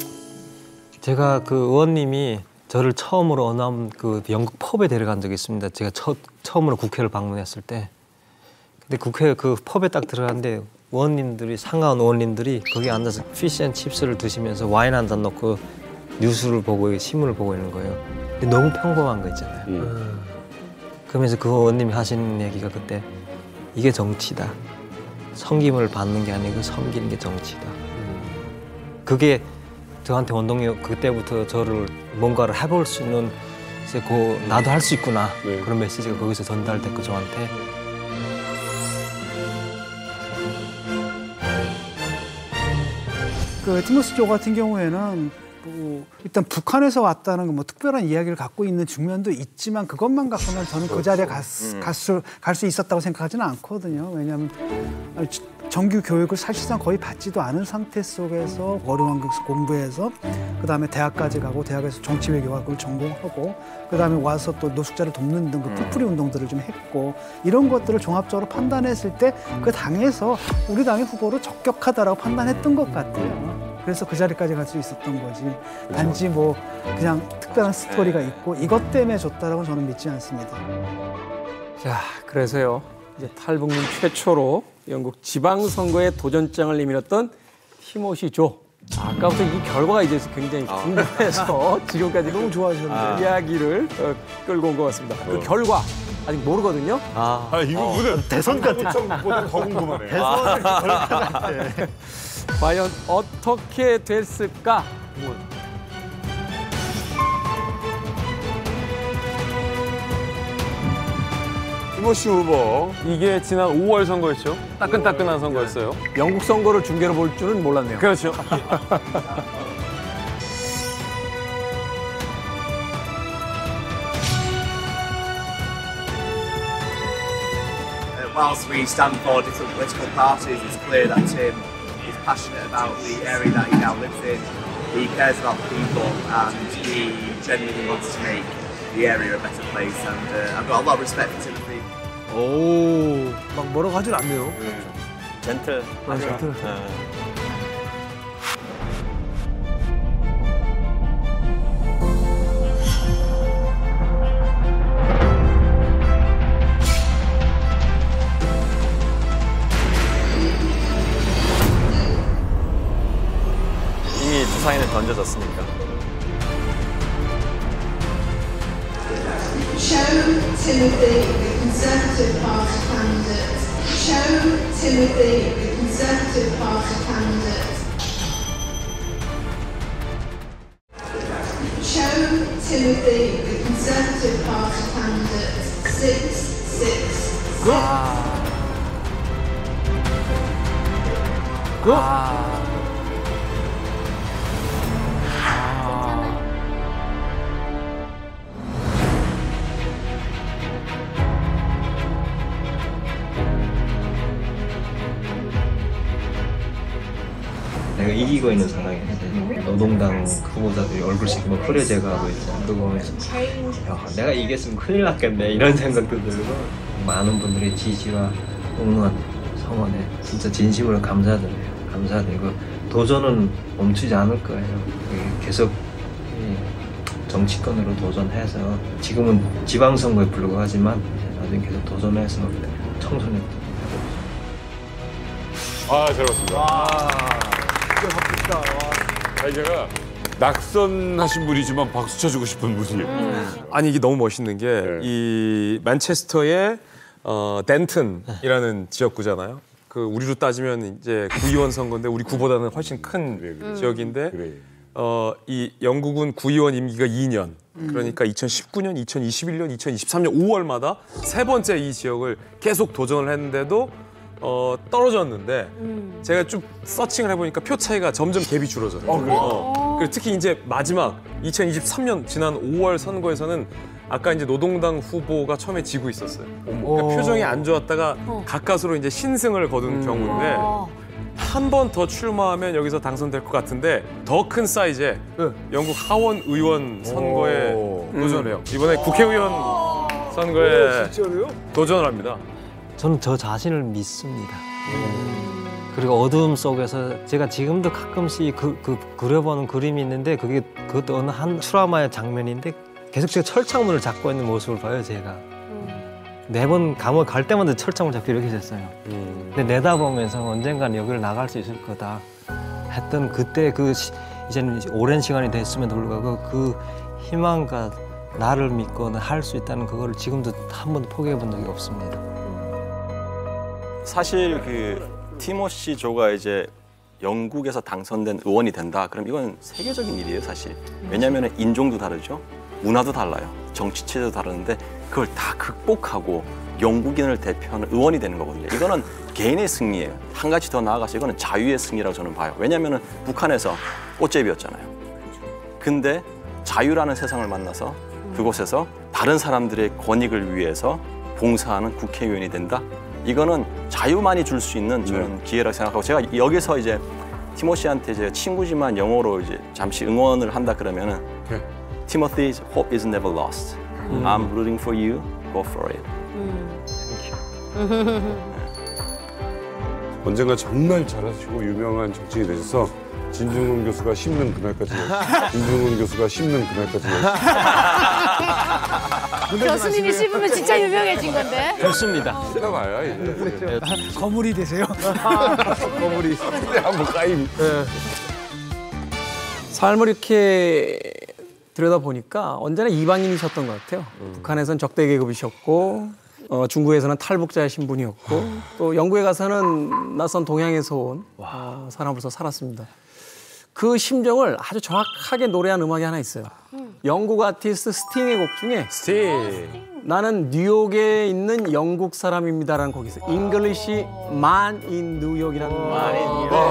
제가 그 의원님이 저를 처음으로 어남 그 영국 펍에 데려간 적이 있습니다. 제가 처음으로 국회를 방문했을 때. 근데 국회 그 펍에 딱 들어갔는데 의원님들이 상하원 의원님들이 거기 앉아서 피쉬앤칩스를 드시면서 와인 한 잔 넣고 뉴스를 보고 신문을 보고 있는 거예요. 근데 너무 평범한 거 있잖아요. 그러면서 그 의원님이 하시는 얘기가 그때 이게 정치다. 섬김을 받는 게 아니고 섬기는 게 정치다. 그게 저한테 원동력 그때부터 저를 뭔가를 해볼 수 있는 이제 나도 할 수 있구나 그런 메시지가 거기서 전달됐고 저한테. 그 티모시 조 같은 경우에는 뭐 일단 북한에서 왔다는 뭐 특별한 이야기를 갖고 있는 측면도 있지만 그것만 갖고는 저는 그 자리에 갈 수 있었다고 생각하지는 않거든요. 왜냐하면 정규 교육을 사실상 거의 받지도 않은 상태 속에서 어려운학교에서 공부해서 그다음에 대학까지 가고 대학에서 정치외교학을 전공하고 그다음에 와서 또 노숙자를 돕는 등 그 풀뿌리 운동들을 좀 했고 이런 것들을 종합적으로 판단했을 때 그 당에서 우리 당의 후보로 적격하다라고 판단했던 것 같아요. 그래서 그 자리까지 갈 수 있었던 거지. 단지 뭐 그냥 특별한 스토리가 있고 이것 때문에 줬다라고 저는 믿지 않습니다. 자, 그래서요. 이제 탈북민 최초로 영국 지방선거에 도전장을 내밀었던 티모시 조. 아까부터 이 결과가 이제 굉장히 궁금해서 지금까지 너무 좋아하셨는데 이야기를 끌고 온 것 같습니다. 그 결과 아직 모르거든요. 이거 무슨 대선 같아. 보다 더 궁금하네. 대선 결과 같아. 과연 어떻게 됐을까? 티모시 후보. 이게 지난 5월 선거였죠. 따끈따끈한 선거였어요. 영국 선거를 중계로 볼 줄은 몰랐네요. 그렇죠. Whilst we stand for different political parties, it's clear that Tim is passionate about the area that he now lives in. He cares about the people and he genuinely wants to make the area a better place. And I've got a lot of respect for Timothy. 오, 막 뭐라고 하질 않네요. 젠틀. 젠틀. 이미 주사위는 던져졌으니까. Show Timothy the Conservative Party candidate. Show Timothy the Conservative Party candidate. Show Timothy the Conservative Party candidate. 666. 내가 이기고 있는 상황인데 노동당 후보자들이 얼굴씩 뭐 흐려져 가고 있잖아. 그거 보면서 야, 내가 이겼으면 큰일 났겠네 이런 생각도 들고 많은 분들의 지지와 응원, 성원에 진짜 진심으로 감사드려요. 감사드리고 도전은 멈추지 않을 거예요. 계속 정치권으로 도전해서 지금은 지방선거에 불구하지만 나중에 계속 도전해서 청소년 잘 봤습니다. 제가 낙선하신 분이지만 박수 쳐주고 싶은 분이에요. 아니 이게 너무 멋있는 게 이 맨체스터의 덴튼이라는 지역구잖아요. 그 우리로 따지면 이제 구의원 선거인데 우리 구보다는 훨씬 큰 지역인데 이 영국은 구의원 임기가 2년. 그러니까 2019년, 2021년, 2023년 5월마다 세 번째 이 지역을 계속 도전을 했는데도 떨어졌는데 제가 좀 서칭을 해보니까 표 차이가 점점 갭이 줄어져요. 그리고 특히 이제 마지막 2023년 지난 5월 선거에서는 아까 이제 노동당 후보가 처음에 지고 있었어요. 그러니까 표정이 안 좋았다가 가까스로 이제 신승을 거둔 경우인데 한 번 더 출마하면 여기서 당선될 것 같은데 더 큰 사이즈의 영국 하원 의원 선거에 도전을 해요. 이번에 국회의원 선거에 도전을 합니다. 저는 저 자신을 믿습니다. 그리고 어두움 속에서 제가 지금도 가끔씩 그려보는 그림이 있는데 그것도 어느 한 트라우마의 장면인데 계속 제가 철창문을 잡고 있는 모습을 봐요, 제가. 매번 감옥 갈 때마다 철창을 잡고 이렇게 됐어요. 근데 내다보면서 언젠간 여기를 나갈 수 있을 거다 했던 그때 이제는 오랜 시간이 됐음에도 불구하고 그 희망과 나를 믿고 할 수 있다는 그거를 지금도 한 번도 포기해 본 적이 없습니다. 사실 그 티모시 조가 이제 영국에서 당선된 의원이 된다. 그럼 이건 세계적인 일이에요, 사실. 왜냐하면 인종도 다르죠. 문화도 달라요. 정치 체제도 다르는데 그걸 다 극복하고 영국인을 대표하는 의원이 되는 거거든요. 이거는 개인의 승리예요. 한 가지 더 나아가서 이거는 자유의 승리라고 저는 봐요. 왜냐하면 북한에서 꽃제비였잖아요. 근데 자유라는 세상을 만나서 그곳에서 다른 사람들의 권익을 위해서 봉사하는 국회의원이 된다. 이거는 자유만이 줄 수 있는 저는 기회라고 생각하고 제가 여기서 이제 티모시한테 이제 친구지만 영어로 이제 잠시 응원을 한다 그러면은 Timothy's hope is never lost. I'm rooting for you. Go for it. 언젠가 정말 잘하시고 유명한 정치인이 되셔서 진중권 교수가 심는 그날까지 진중권 교수가 심는 그날까지 교수님이 씹으면 진짜 유명해진 건데. 좋습니다. 봐요 이제. 거물이 되세요. 거물이 한번 까임. 삶을 이렇게 들여다보니까 언제나 이방인이셨던 것 같아요. 북한에서는 적대 계급이셨고 중국에서는 탈북자의 신분이었고 또 영국에 가서는 낯선 동양에서 온 사람으로서 살았습니다. 그 심정을 아주 정확하게 노래한 음악이 하나 있어요. 영국 아티스트 스팅의 곡 중에 나는 뉴욕에 있는 영국 사람입니다라는 곡이 있어요. English Man in New York이라는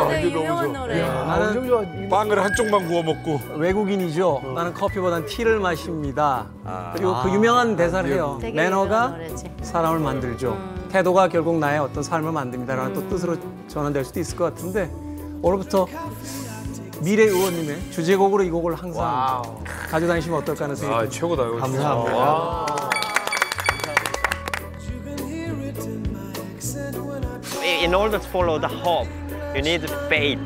네, 유명한 노래. 나는 빵을 한쪽만 구워 먹고 외국인이죠. 나는 커피보단 티를 마십니다. 그리고 그 유명한 대사를 해요. 매너가 사람을 만들죠. 태도가 결국 나의 어떤 삶을 만듭니다라는 또 뜻으로 전환될 수도 있을 것 같은데 오늘부터 미래 의원님의 주제곡으로 이 곡을 항상 가져다니시면 어떨까 하는 생각이 최고다. 감사합니다. In order to follow the hope, you need faith.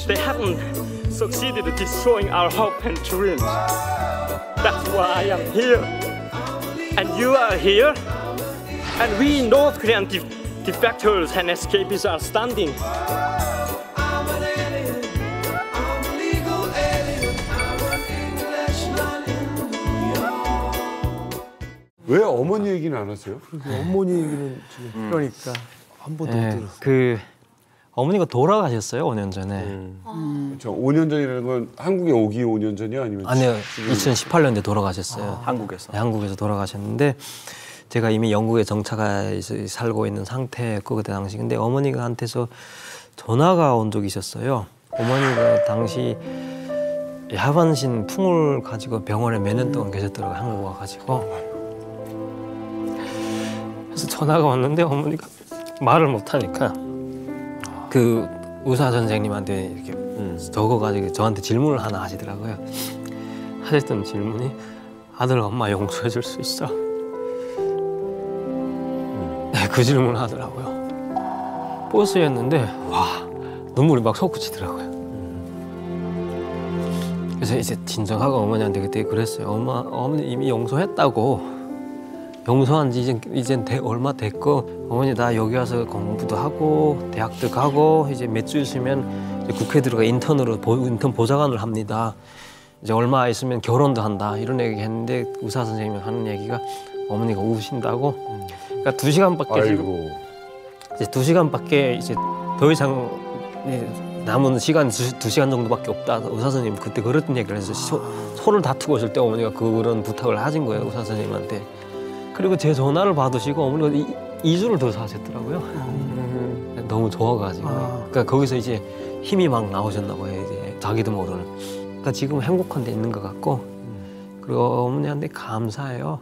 They haven't succeeded in destroying our hope and dreams. That's why I am here. And you are here. And we North Korean defectors and escapees are standing. 왜 어머니 얘기는 안 하세요? 어머니 얘기는 지금 그러니까 한 번도 못 들었어요. 그 어머니가 돌아가셨어요, 5년 전에. 그렇죠. 5년 전이라는 건 한국에 오기 5년 전이야 아니면? 아니요, 2018년에 돌아가셨어요. 한국에서. 네, 한국에서 돌아가셨는데 제가 이미 영국에 정착해 살고 있는 상태였고 그때 당시. 근데 어머니가 한테서 전화가 온 적이 있었어요. 어머니가 당시 하반신 풍을 가지고 병원에 몇 년 동안 계셨더라고요. 한국 와가지고. 그래서 전화가 왔는데 어머니가 말을 못하니까 그 의사 선생님한테 이렇게 적어가지고 저한테 질문을 하나 하시더라고요. 하셨던 질문이 아들 엄마 용서해 줄 수 있어? 네, 그 질문을 하더라고요. 버스였는데 와 눈물이 막 솟구치더라고요. 그래서 이제 진정하고 어머니한테 그때 그랬어요. 어머니 이미 용서했다고. 용서한 지 이젠 얼마 됐고 어머니 나 여기 와서 공부도 하고 대학도 가고 이제 몇 주 있으면 이제 국회 들어가 인턴 보좌관을 합니다. 이제 얼마 있으면 결혼도 한다 이런 얘기 했는데 의사 선생님이 하는 얘기가 어머니가 우신다고. 그러니까 2시간밖에 지금 이제 2시간밖에 이제 더 이상 남은 시간 2시간 정도밖에 없다. 의사 선생님 그때 그랬던 얘기를 해서 손을 다투고 있을 때 어머니가 그런 부탁을 하신 거예요 의사 선생님한테. 그리고 제 전화를 받으시고 어머니가 2주를 더 사셨더라고요. 너무 좋아가지고. 그러니까 거기서 이제 힘이 막 나오셨나 봐요. 이제 자기도 모르는. 그러니까 지금 행복한 데 있는 것 같고 그리고 어머니한테 감사해요.